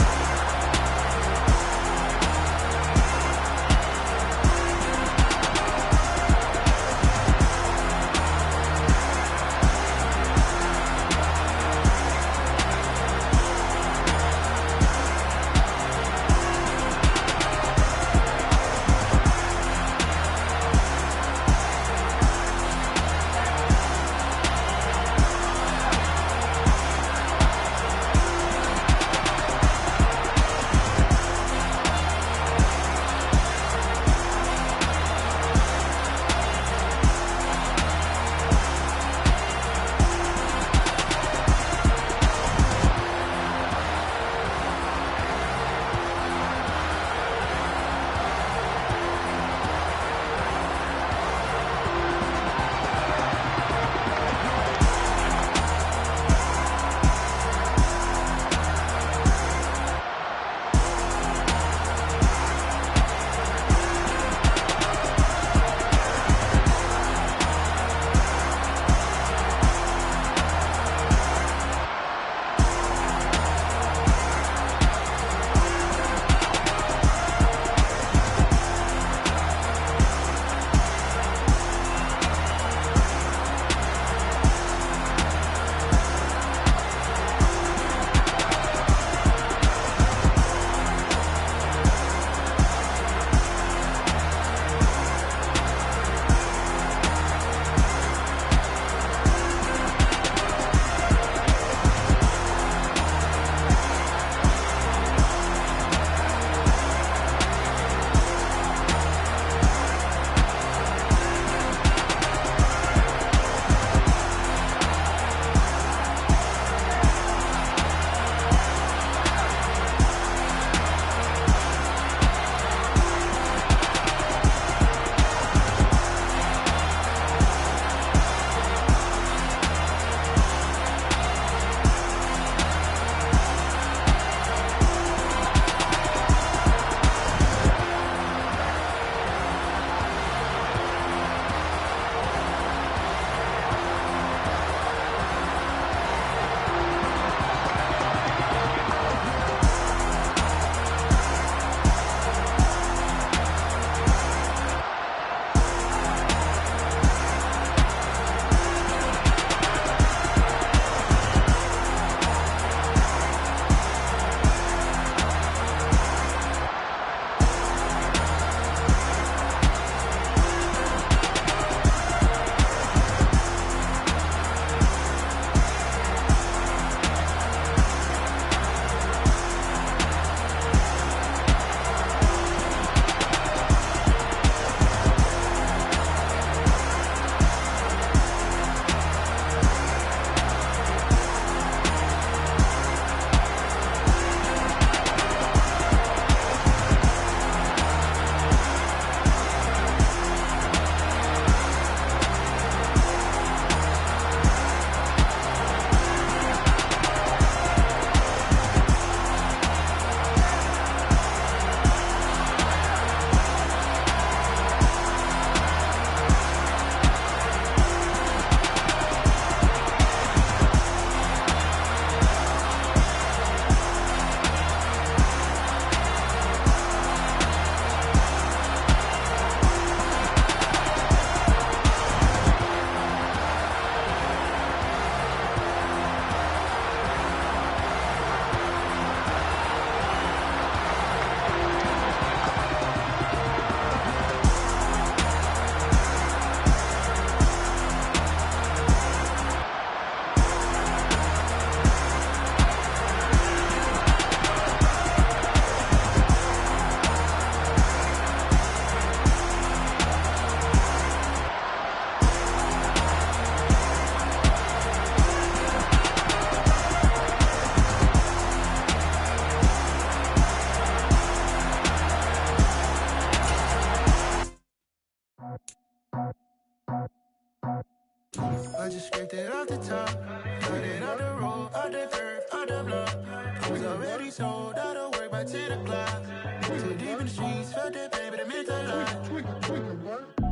work by 10 o'clock. Too deep in the streets, felt that baby, the mental lie.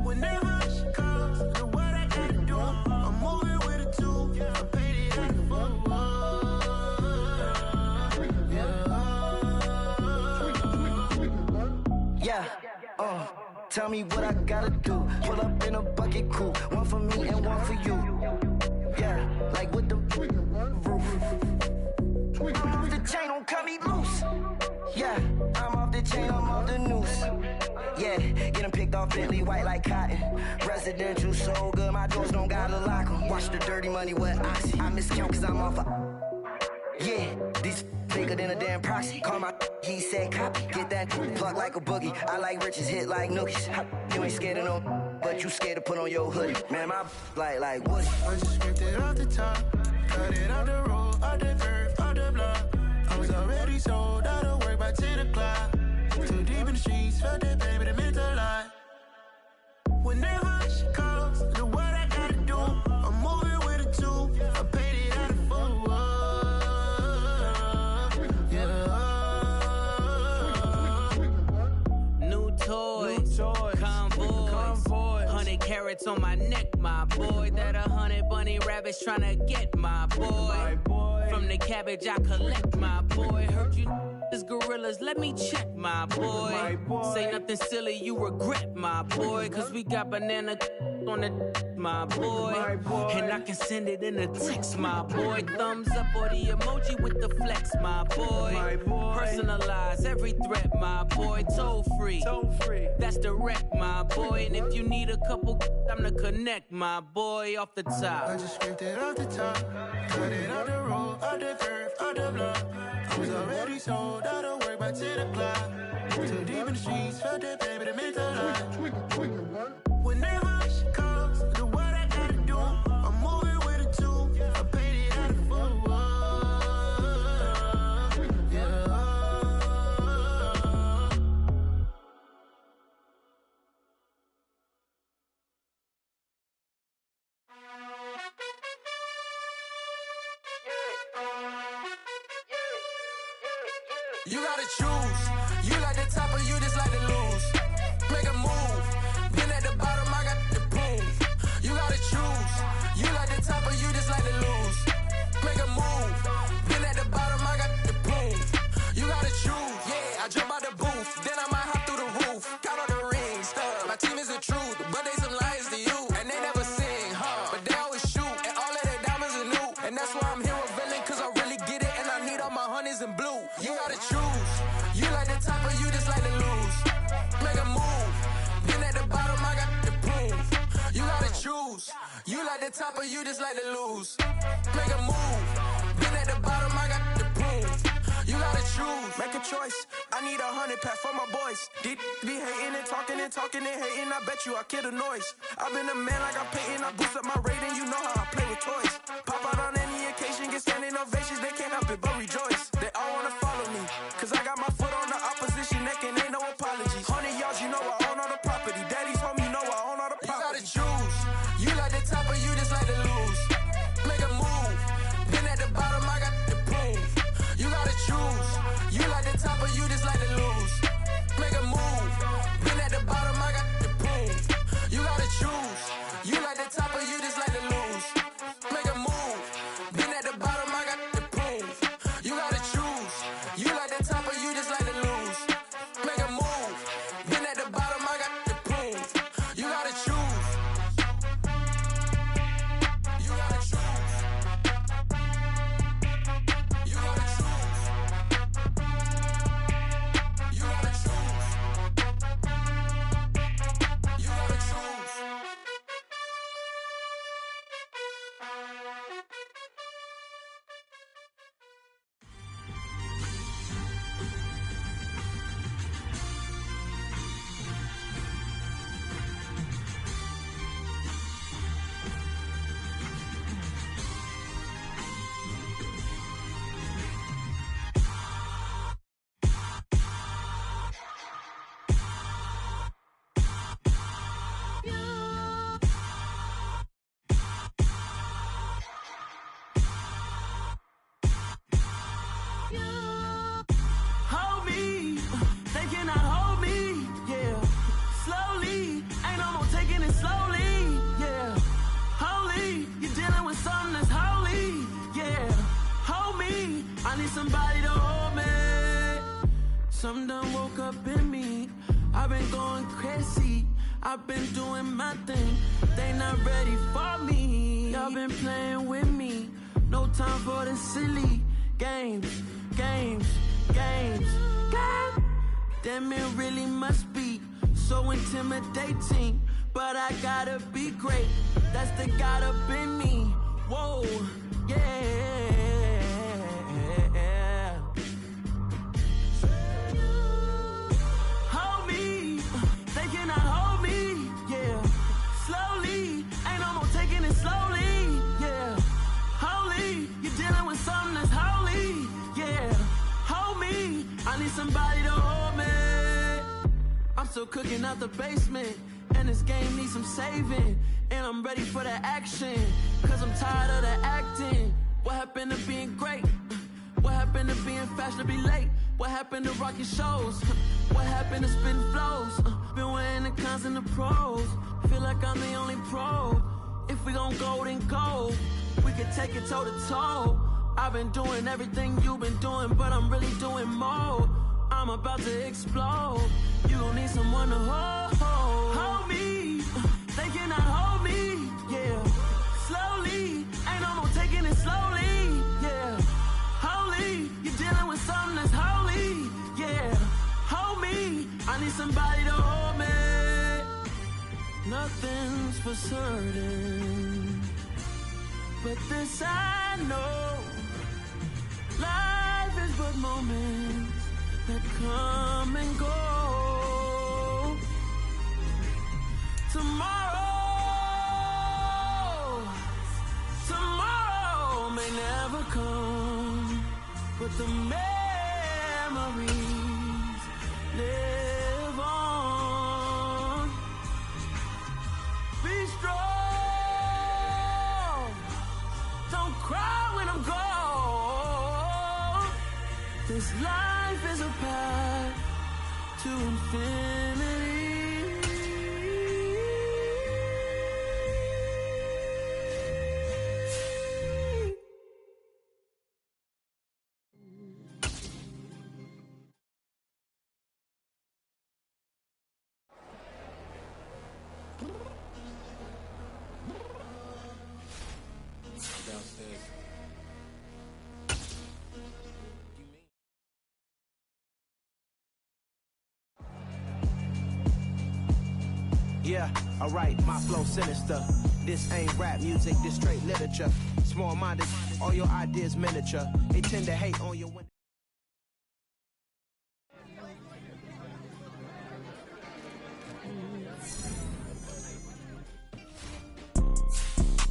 Whenever she calls, the what I gotta do, I'm moving with a two. I paid it out the phone. Yeah, tell me what I gotta do. Pull up in a bucket crew, one for me and one for you. Yeah, like with the roof. I'm off the chain, don't cut me loose. Yeah, I'm off the chain, I'm off the noose. Yeah, getting picked off Bentley white like cotton. Residential so good, my doors don't gotta lock 'em. Watch the dirty money with oxy. I miscount cause I'm off yeah, these bigger than a damn proxy. Call my he said copy. Get that plug like a boogie. I like riches, hit like nookies. You ain't scared of no, but you scared to put on your hoodie. Man, my like Woody. I just ripped it off the top. Cut it off the road, off the curve, off the block. I was already sold out of work by 10 o'clock. Too deep in the streets, felt that baby, the mental lie. Whenever she calls, the what I gotta do, I'm moving with a two. I paid it out of phone. Convoy. 100 carats on my neck, my boy. That 100 bunny rabbits tryna get my boy. From the cabbage I collect, my boy. Heard you is gorillas, let me check, my boy. Say nothing silly, you regret, my boy. Cause we got banana on the my boy. And I can send it in a text, my boy. Thumbs up or the emoji with the flex, my boy. Personalize every threat, my boy. Toll free. That's direct, my boy. And if you need a couple, I'm to connect, my boy, off the top. I just ripped it off the top. Cut it off the road, off the curve, off the block. I was already sold out of work by 10 o'clock. Too deep in the streets, felt that baby, the mental lie. Whenever she calls, the what I gotta do, I'm moving with a two. I paid it out of phone. You gotta choose. You like the top or you just like to lose. Make a move. Been at the bottom, I got the proof. You gotta choose. You like the top or you just like to lose. Make a move. Been at the bottom, I got the proof. You gotta choose. Yeah, I jump out the booth. Then I might hop through the roof. Count all the rings. My team is the truth, but they some liars to you. And they never sing, but they always shoot. And all of their diamonds are new. And that's why I'm here revealing, cause I really get it. And I need all my honeys in blue. You gotta choose. You like the top or you just like to lose. Make a move. Been at the bottom, I got the proof. You gotta choose. You like the top or you just like to lose. Make a move. Been at the bottom, I got the proof. You gotta choose. Make a choice. I need 100 pack for my boys. Be hating and talking and hating. I bet you I kill the noise. I've been a man like I'm Peyton. I boost up my rating. You know how I play with toys. Pop out on any occasion, get standing ovations. They can't help it but rejoice. They all wanna follow me, cause I got my foot on the opposition neck and ain't no apologies. 100 yards, you know I own all the property. Daddy's home, you know I own all the property. You gotta choose. You like the top or you just like to lose. Make a move. Been at the bottom, I got the proof. You gotta choose. You like the top or you just like to lose. Make a move. Been at the bottom, I got the proof. You gotta choose. You like the top or you just like to lose. Make a move. Been at the bottom, I got the proof. You gotta choose. You like the top or you somebody to hold me. Something done woke up in me. I've been going crazy. I've been doing my thing. They not ready for me. Y'all been playing with me. No time for the silly games. Damn, it really must be so intimidating. But I gotta be great. That's the God up in me. Whoa, yeah. Hold me. They cannot hold me. Yeah. Slowly. Ain't no more taking it slowly. Yeah. Holy. You're dealing with something that's holy. Yeah. Hold me. I need somebody to hold me. I'm still cooking out the basement. And this game needs some saving. And I'm ready for the action. Cause I'm tired of the acting. What happened to being great? What happened to being fashionably late? What happened to rocking shows? What happened to spitting flows? Been wearing the cons and the pros. Feel like I'm the only pro. If we gon' go, then go. We can take it toe to toe. I've been doing everything you've been doing, but I'm really doing more. I'm about to explode. You gon' need someone to hold me. They cannot hold me. Yeah. Slowly. Ain't no more taking it slowly. Yeah. Holy. You're dealing with something that's holy. Yeah. Hold me. I need somebody to hold me. Nothing's for certain, but this I know. Life is but moments that come and go. Tomorrow may never come, but the memories live on. Be strong, don't cry when I'm gone. This life is a path to infinity. Downstairs. Yeah, alright, my flow sinister. This ain't rap music, this straight literature. Small-minded, all your ideas miniature. They tend to hate on your window.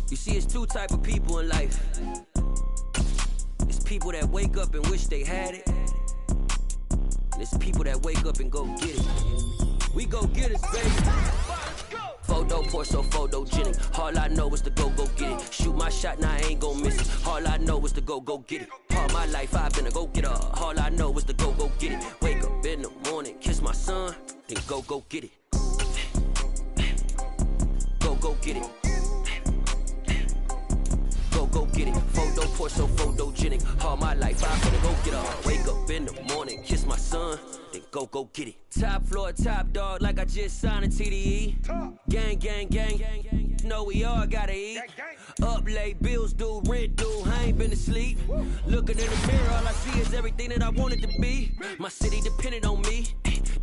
You see, it's two type of people in life. It's people that wake up and wish they had it. And it's people that wake up and go get it. We go get it, baby. Photo pour so photogenic. All I know is to go get it. Shoot my shot, now I ain't gon' miss it. All I know is to go get it. All my life I've been a go getter. All I know is to go get it. Wake up in the morning, kiss my son, then go get it. Go get it. Go get it. Photo pour so photogenic. All my life I finna go get up. Wake up in the morning, kiss my son, then go get it. Top floor, top dog, like I just signed a TDE. Gang. Know we all gotta eat. Up late, bills due, rent due. I ain't been asleep. Looking in the mirror, all I see is everything that I wanted to be. My city depended on me.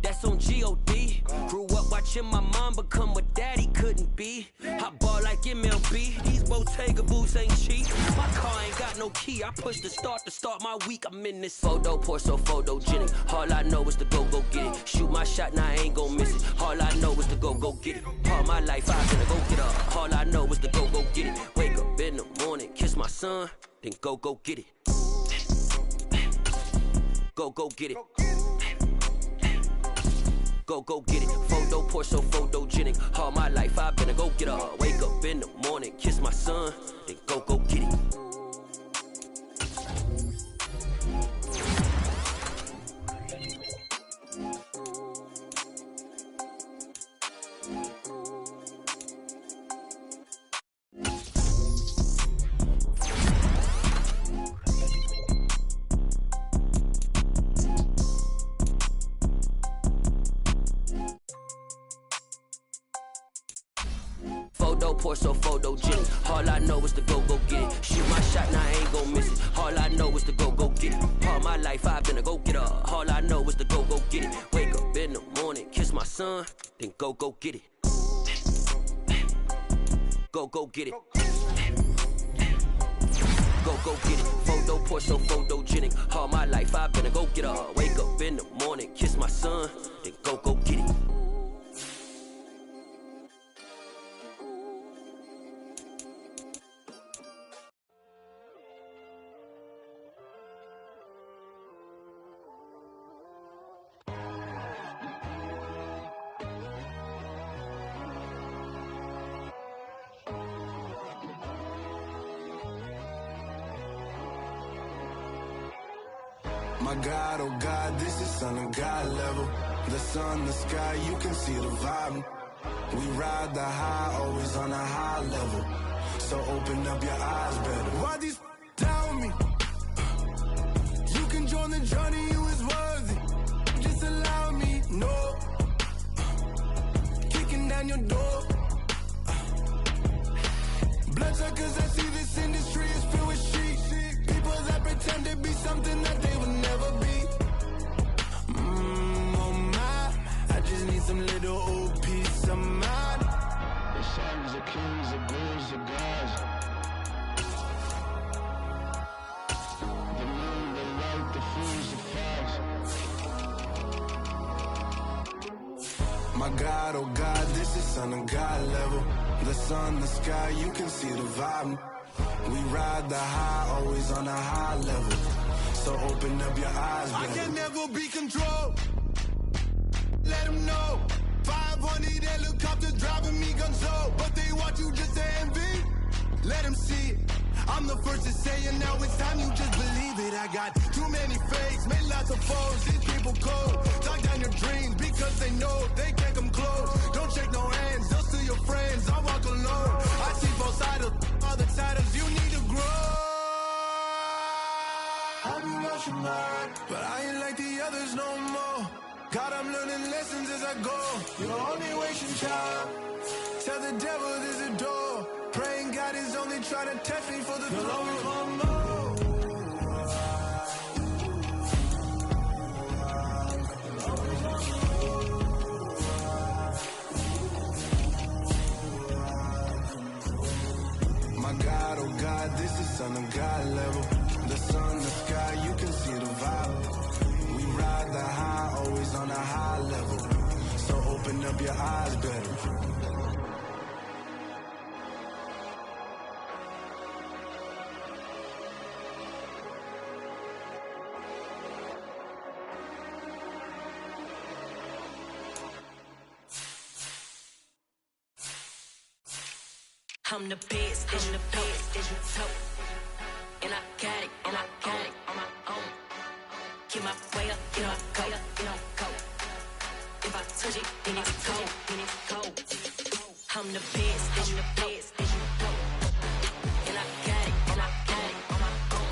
That's on G.O.D. Grew up watching my mom become what daddy couldn't be. I ball like MLB. These Bottega boots ain't cheap. My car ain't got no key. I push the start to start my week. I'm in this photo pour so photogenic. All I know is to go get it. Shoot my shot, now I ain't gon' miss it. All I know is to go get it. All my life I've been a go get up. All I know is to go get it. Wake up in the morning, kiss my son, then go get it. Go get it. Go get it. Photo pour so photogenic. All my life I've been a go getter. Wake up in the morning, kiss my son, then go get it. Porsche, so photogenic. All I know is to go get it. Shoot my shot, now I ain't gon' miss it. All I know is to go get it. All my life I've been a go-getter. All I know is to go get it. Wake up in the morning, kiss my son, then go get it. Go get it. Go get it. Photo Porsche, so photogenic. All my life I've been a go-getter. Wake up in the morning, kiss my son, then go get it. My God, oh God, this is Son of God level. The sun, the sky, you can see the vibe. We ride the high, always on a high level. So open up your eyes better. Why these tell me? You can join the journey, you is worthy. Just allow me, no. Kicking down your door. Bloodsuckers, I see this industry is filled with sheep. People that pretend to be something that they will never be. Oh my, I just need some little old peace of mind. The sons of kings, the bulls, the gods. The moon, the light, the fools, the facts. My God, oh God, this is Son of God level. The sun, the sky, you can see the vibe. We ride the high, always on a high level. So open up your eyes, baby. I can never be controlled. Let them know. 500 helicopters driving me gunso. But they want you just to envy. Let them see it. I'm the first to say it, now it's time you just believe it. I got too many fakes, made lots of foes. These people cold. Talk down your dreams because they know they can't come close. Don't shake no hands, they'll steal your friends. I walk alone. I see both sides of all the titles. You need to grow. I've been watching mine, but I ain't like the others no more. God, I'm learning lessons as I go. You're only wasting child. Tell the devil there's a door. Praying God is only trying to test me for the throne. You'll always want more. My God, oh God, this is Son of God level. The sun, the sky, you can see the vibe. We ride the high, always on a high level. So open up your eyes better. I'm the best, I'm the best, as you know. And I got it on my own. Get my way up, get my go, go. If I touch it, then it's cold, I'm the best, as you know. And I got it on my own.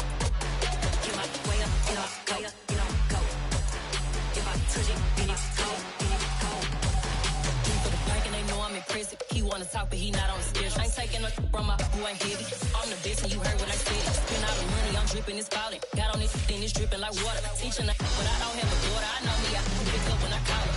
Get my way up, get my go, go. If I touch it, then it's cold, for the bank and they know I'm impressive. He wanna talk, but he not on the schedule. I ain't taking no from my who ain't heavy. I'm the best and you heard what I said. Spend all the money, I'm dripping, it's falling. Got on this thing, it's dripping like water. Teaching her, but I don't have a daughter. I know me, I can pick up when I call her.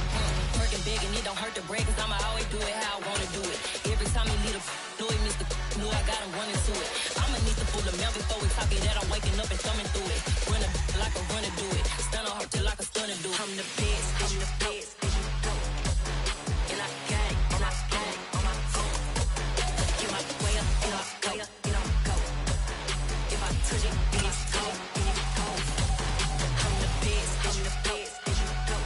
Working big and it don't hurt to break, cause I'ma always do it how I wanna do it. Every time he lead a know he missed the know I got him running to it. I'ma need to pull the milk before we talk it that I'm waking up and thumbing through it. Run a like a runner do it. Stun on her till like a stunner do it. I'm the best, I'm the best, as you know. And I got it, and I got it on my own. Get my way up, get my go, go. If I touch it, then it's cold, I'm the best, I'm the best, as you know.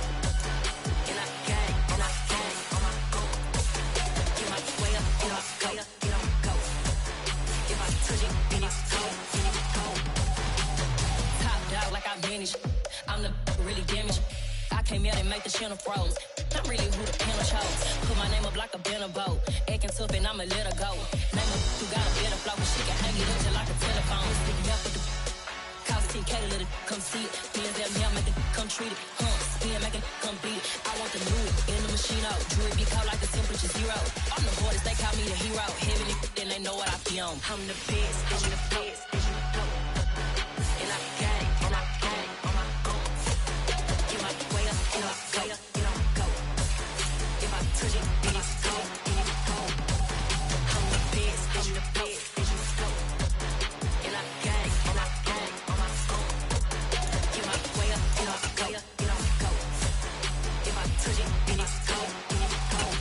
And I got it, and I got it on my own. Get my way up, get my go, If I touch it, then it's cold, Top dog like I manage. I'm the really damaged. I came out and make the channel froze. I'm really who the panel chose. Put my name up like a banner boat. Acting tough and I'ma let her go. Name her who got a better flow, but she can hang it up just like a telephone. Stick me up with the cost 10K to let it come see it. Hands at me, I make it come treat it. Then make it come beat. I want the new in the machine out. Jewelry be cold like the temperature 0. I'm the hardest, they call me the hero. Heavy, then they know what I be on. I'm the best, I'm the best. And I got it, and I got it on my own. Get my way up, get up, go, get on, go. If I touch it, then it's cold, then it's cold. I'm the best, I'm the best, then it's cold. And I got it, and I got it on my own. Get my way up, get up, go, get on, go. If I touch it, then it's cold, then it's cold.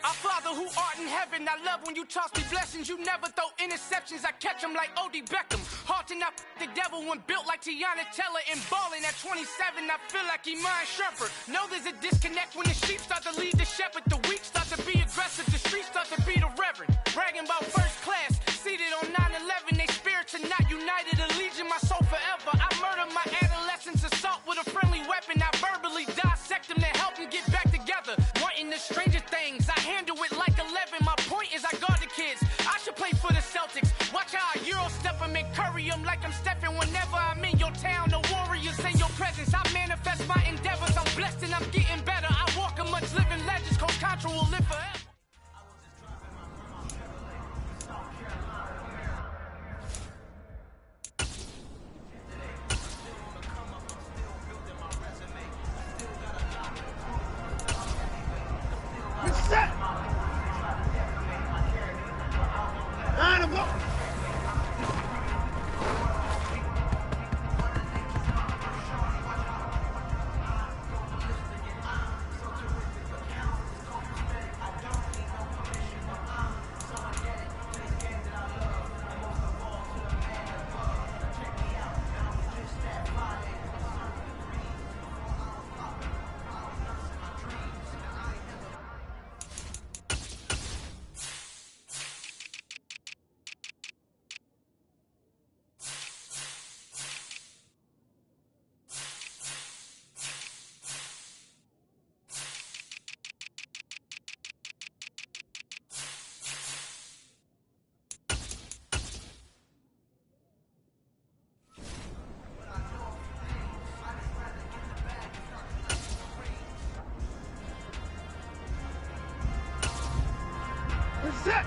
Our Father who art in heaven, I love when you toss me blessings. You never throw interceptions, I catch them like O.D. Beckham. Hard to not the devil when built like Tiana Teller and balling at 27. I feel like Iman Shumpert. Know there's a disconnect when the sheep start to lead the shepherd. The weak start to be aggressive, the streets start to be the reverend. Bragging about first class, seated on 9/11. They spirits are not united, a legion, my soul forever. I murder my adolescence, assault with a friendly weapon. I verbally dissect them to help them get back together. Wanting the stranger things, I handle it like 11. My point is I guard the kids. I should play for the Celtics. Watch how I Euro step them and curry them like I'm stepping. Whenever I'm in your town, the warriors in your presence. I manifest my endeavors. I'm blessed and I'm getting better. I walk amongst living legends. Coach Contra will live forever. Set. Line them up. Set.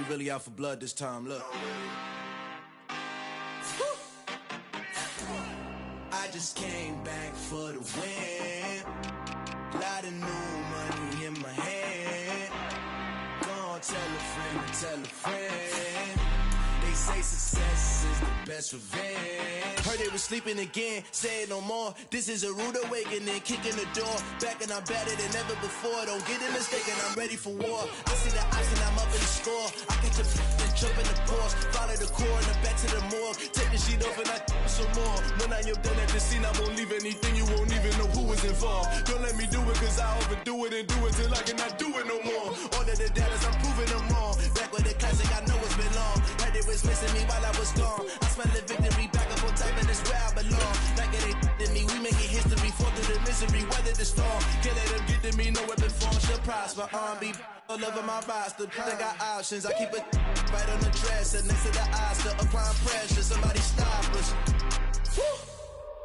really out for blood this time, look. I just came back for the win. Lot of new money in my hand. Gonna tell a friend and tell a friend. They say success is the best revenge. Heard they was sleeping again, say it no more. This is a rude awakening, kicking the door. Back and I'm better than ever before. Don't get it mistaken, I'm ready for war. I see the option, I'm up in the score. I catch a and jump in the course. Follow the core and the back to the morgue. Take the sheet off and I some more. When I am done at the scene, I won't leave anything. You won't even know who was involved. Don't let me do it, cause I overdo it and do it till I cannot do it no more. All of the data, I'm proving them wrong. Back with the classic, I know it's been long. Heard it was missing me while I was gone. I smell the victory, back up on top, and it's where I belong. Like it ain't to me, we making history. Fall through the misery, weather the storm. Can't let them get to me, no weapon form shall prosper. Be all over my roster. They got options, I keep it right on the dresser. Next to the Oscar, applying pressure. Somebody stop us.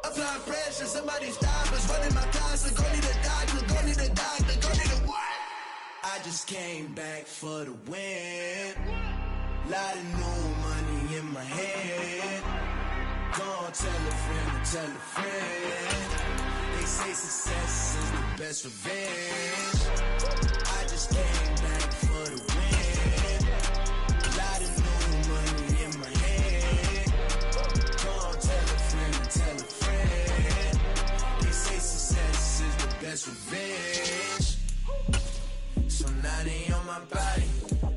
Applying pressure, somebody stop us. Running my closet, go need a doctor, go need a doctor, go need a what? I just came back for the win. Lot of new money in my hand. Gonna tell a friend and tell a friend. They say success is the best revenge. I just came back for the win. Lot of new money in my hand. Gonna tell a friend and tell a friend. They say success is the best revenge. So now they on my body.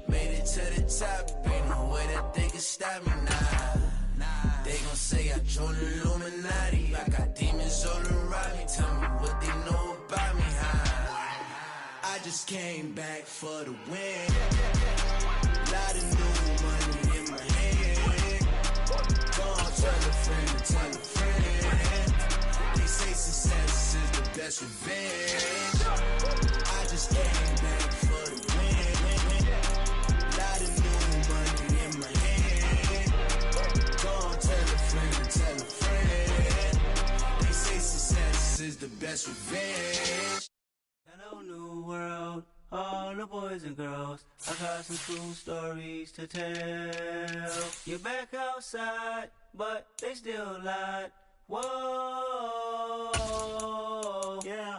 Made it to the top, ain't no way that they can stop me now. They gon' say I joined the Illuminati. I got demons all around me. Tell me what they know about me, huh? I just came back for the win. Lot of new money in my hand. Gonna tell a friend and tell a friend. They say success is the best revenge. I just came back for the win. Lot of new money in my hand. Gonna tell a friend and tell a friend. They say success is the best revenge. Hello, new world, all the boys and girls. I got some true stories to tell. You're back outside, but they still lied. Whoa, yeah.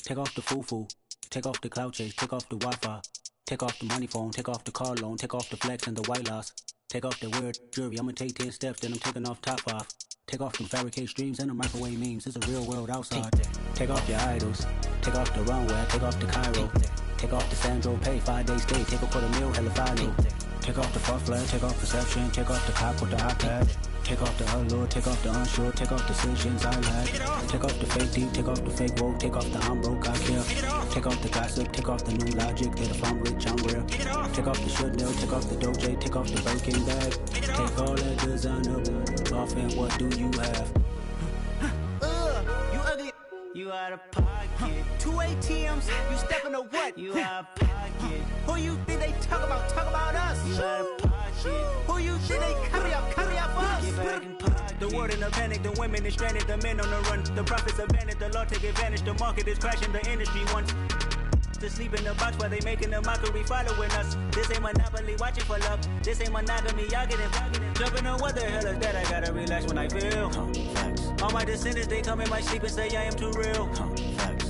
Take off the foo-foo, take off the cloud chase, take off the Wi-Fi, take off the money phone, take off the car loan, take off the flex and the white loss, take off the weird jewelry. I'ma take 10 steps, then I'm taking off top 5. Take off them fabricate streams and the microwave memes. It's a real world outside. Take off your idols, take off the runway, take off the Cairo, take off the Sandro Pay, 5-day stay, take a $250,000, hella final. Take off the fuck flag, take off perception, take off the cop with the iPad. Take off the allure, take off the unsure, take off decisions I lack. Take off the fake deep, take off the fake woke, take off the I'm broke, I care. Take off the gossip, take off the new logic, that if I'm rich, I'm real. Take off the Chanel, take off the Doja, take off the Birkin bag. Take all that designer off and what do you have? You ugly. You out of pocket. 2 ATMs, you stepping or what? You out of pocket. Who you think they talk about? Talk about us. You out of pocket. Who you think they carry up us? Get back in pocket. The world in a panic, the women is stranded, the men on the run. The profits abandoned, the law take advantage. The market is crashing, the industry wants to sleep in the box while they making a mockery following us. This ain't monopoly, watching for love. This ain't monogamy, y'all getting jumping on what the hell is that? I gotta relax when I feel. All my descendants, they come in my sleep and say I am too real.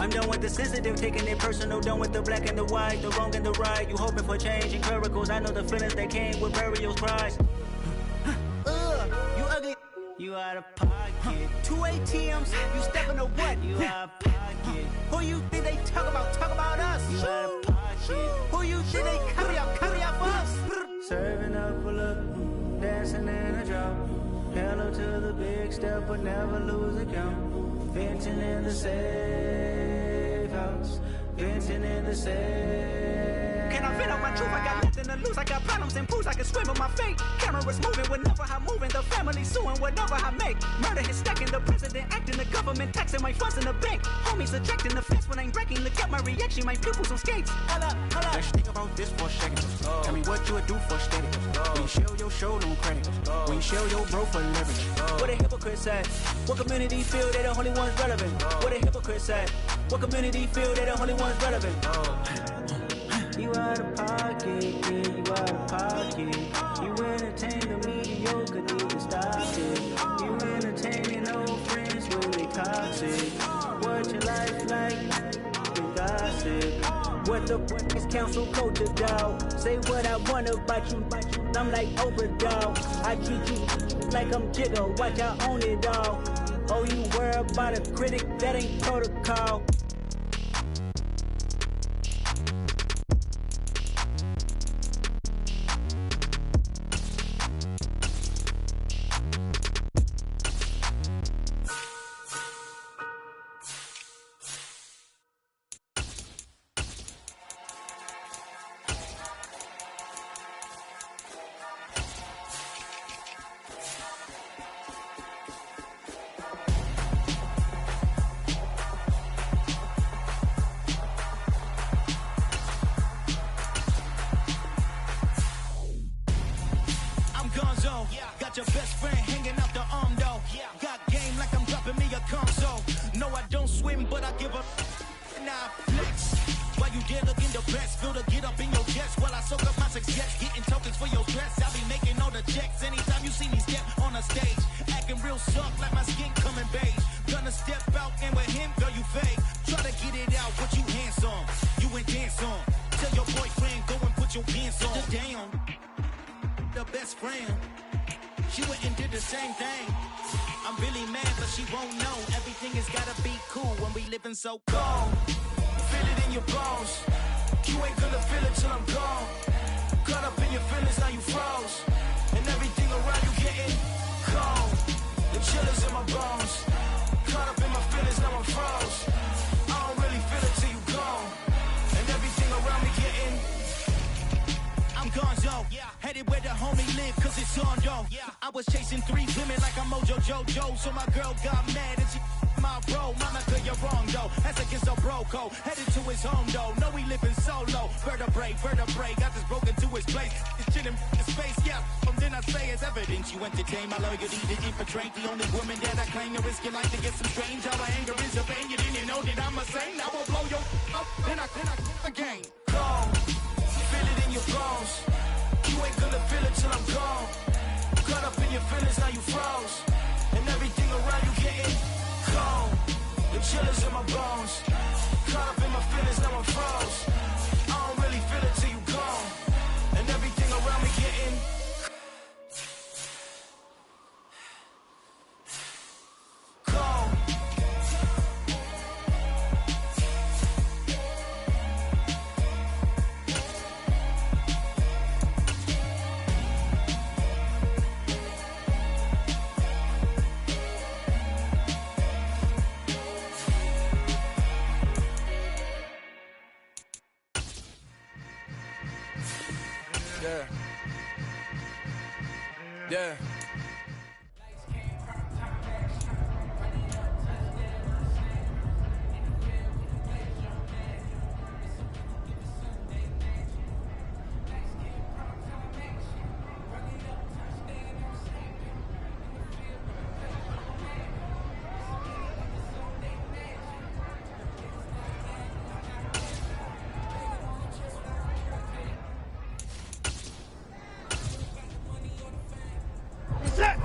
I'm done with the sensitive, taking it personal. Done with the black and the white, the wrong and the right. You hoping for change and miracles. I know the feelings that came with burial cries. You ugly. You out of pocket. 2 ATMs, you stepping or what? You out of pocket. Who you think they talk about? Talk about us. You out of pocket. Who you think they carry up us? Serving up a look, dancing in a drop. Hello to the big step, but never lose a count. Venting in the safe house. Venting in the safe. Can I vent out my truth? I got nothing to lose. I got problems and pools. I can swim in my fate. Cameras moving whenever I'm moving. The family suing whatever I make. Murder is stacking. The president acting. The government taxing my funds in the bank. Homies subtracting the fence when I'm breaking. Look at my reaction. My pupils on skates. Hold up. Let's think about this for a second. Tell me what you would do for steady. When you show your show on credit. When you show your bro for leverage. What a hypocrite said. What community feel they the only ones relevant? What a hypocrite said. What community feel they the only ones relevant? You out of pocket, yeah, you out of pocket. pocket. You entertain the mediocre, need to stop it. You entertaining old friends when they toxic. What your life like? You gossip. What the fuck is council culture, dog? Say what I want about you. I'm like Oprah, dog. I treat you like I'm Jigga. Watch I own it all. Oh, you worry about a critic? That ain't protocol. Got your best friend hanging out the arm though. Got game like I'm dropping me a console. No, I don't swim, but I give up. Nah, flex. While you there looking the best, feel the get up in your chest while I soak up my success. Getting tokens for your stress. I'll be making all the checks anytime you see me step on a stage. Acting real soft like my skin coming beige. Gonna step out and with him, girl, you fake. Try to get it out, but you handsome. You ain't dance on. Tell your boyfriend, go and put your pants on. Down. The best friend. She went and did the same thing. I'm really mad, but she won't know. Everything has gotta be cool when we living so cold. Feel it in your bones. You ain't gonna feel it till I'm gone. Caught up in your feelings, now you froze. And everything around you getting cold. The chillers in my bones. Caught up in my feelings, now I'm froze. I don't really feel it till you gone. And everything around me getting I'm gonzo, headed where the homie live, cause it's on though. I was chasing 3 women like I'm Mojo Jojo, so my girl got mad and she my bro. Mama, girl, you're wrong though, that's against a bro code. Headed to his home though, no, we living solo. Vertebrae, got this broken to his place. It's chillin' in space, then I say it's evidence you entertain my loyalty to infiltrate. The only woman that I claim to risk your life to get some strange. How my anger is a pain, you didn't know that I'm a saint. I will blow your up, then I again. Go. Feel it in your bones. You ain't gonna feel it till I'm gone. Caught up in your feelings, now you froze. And everything around you getting cold. The chillers in my bones. Caught up in my feelings, now I'm froze. I don't really feel it till you gone. And everything around me getting cold. Yeah. Set!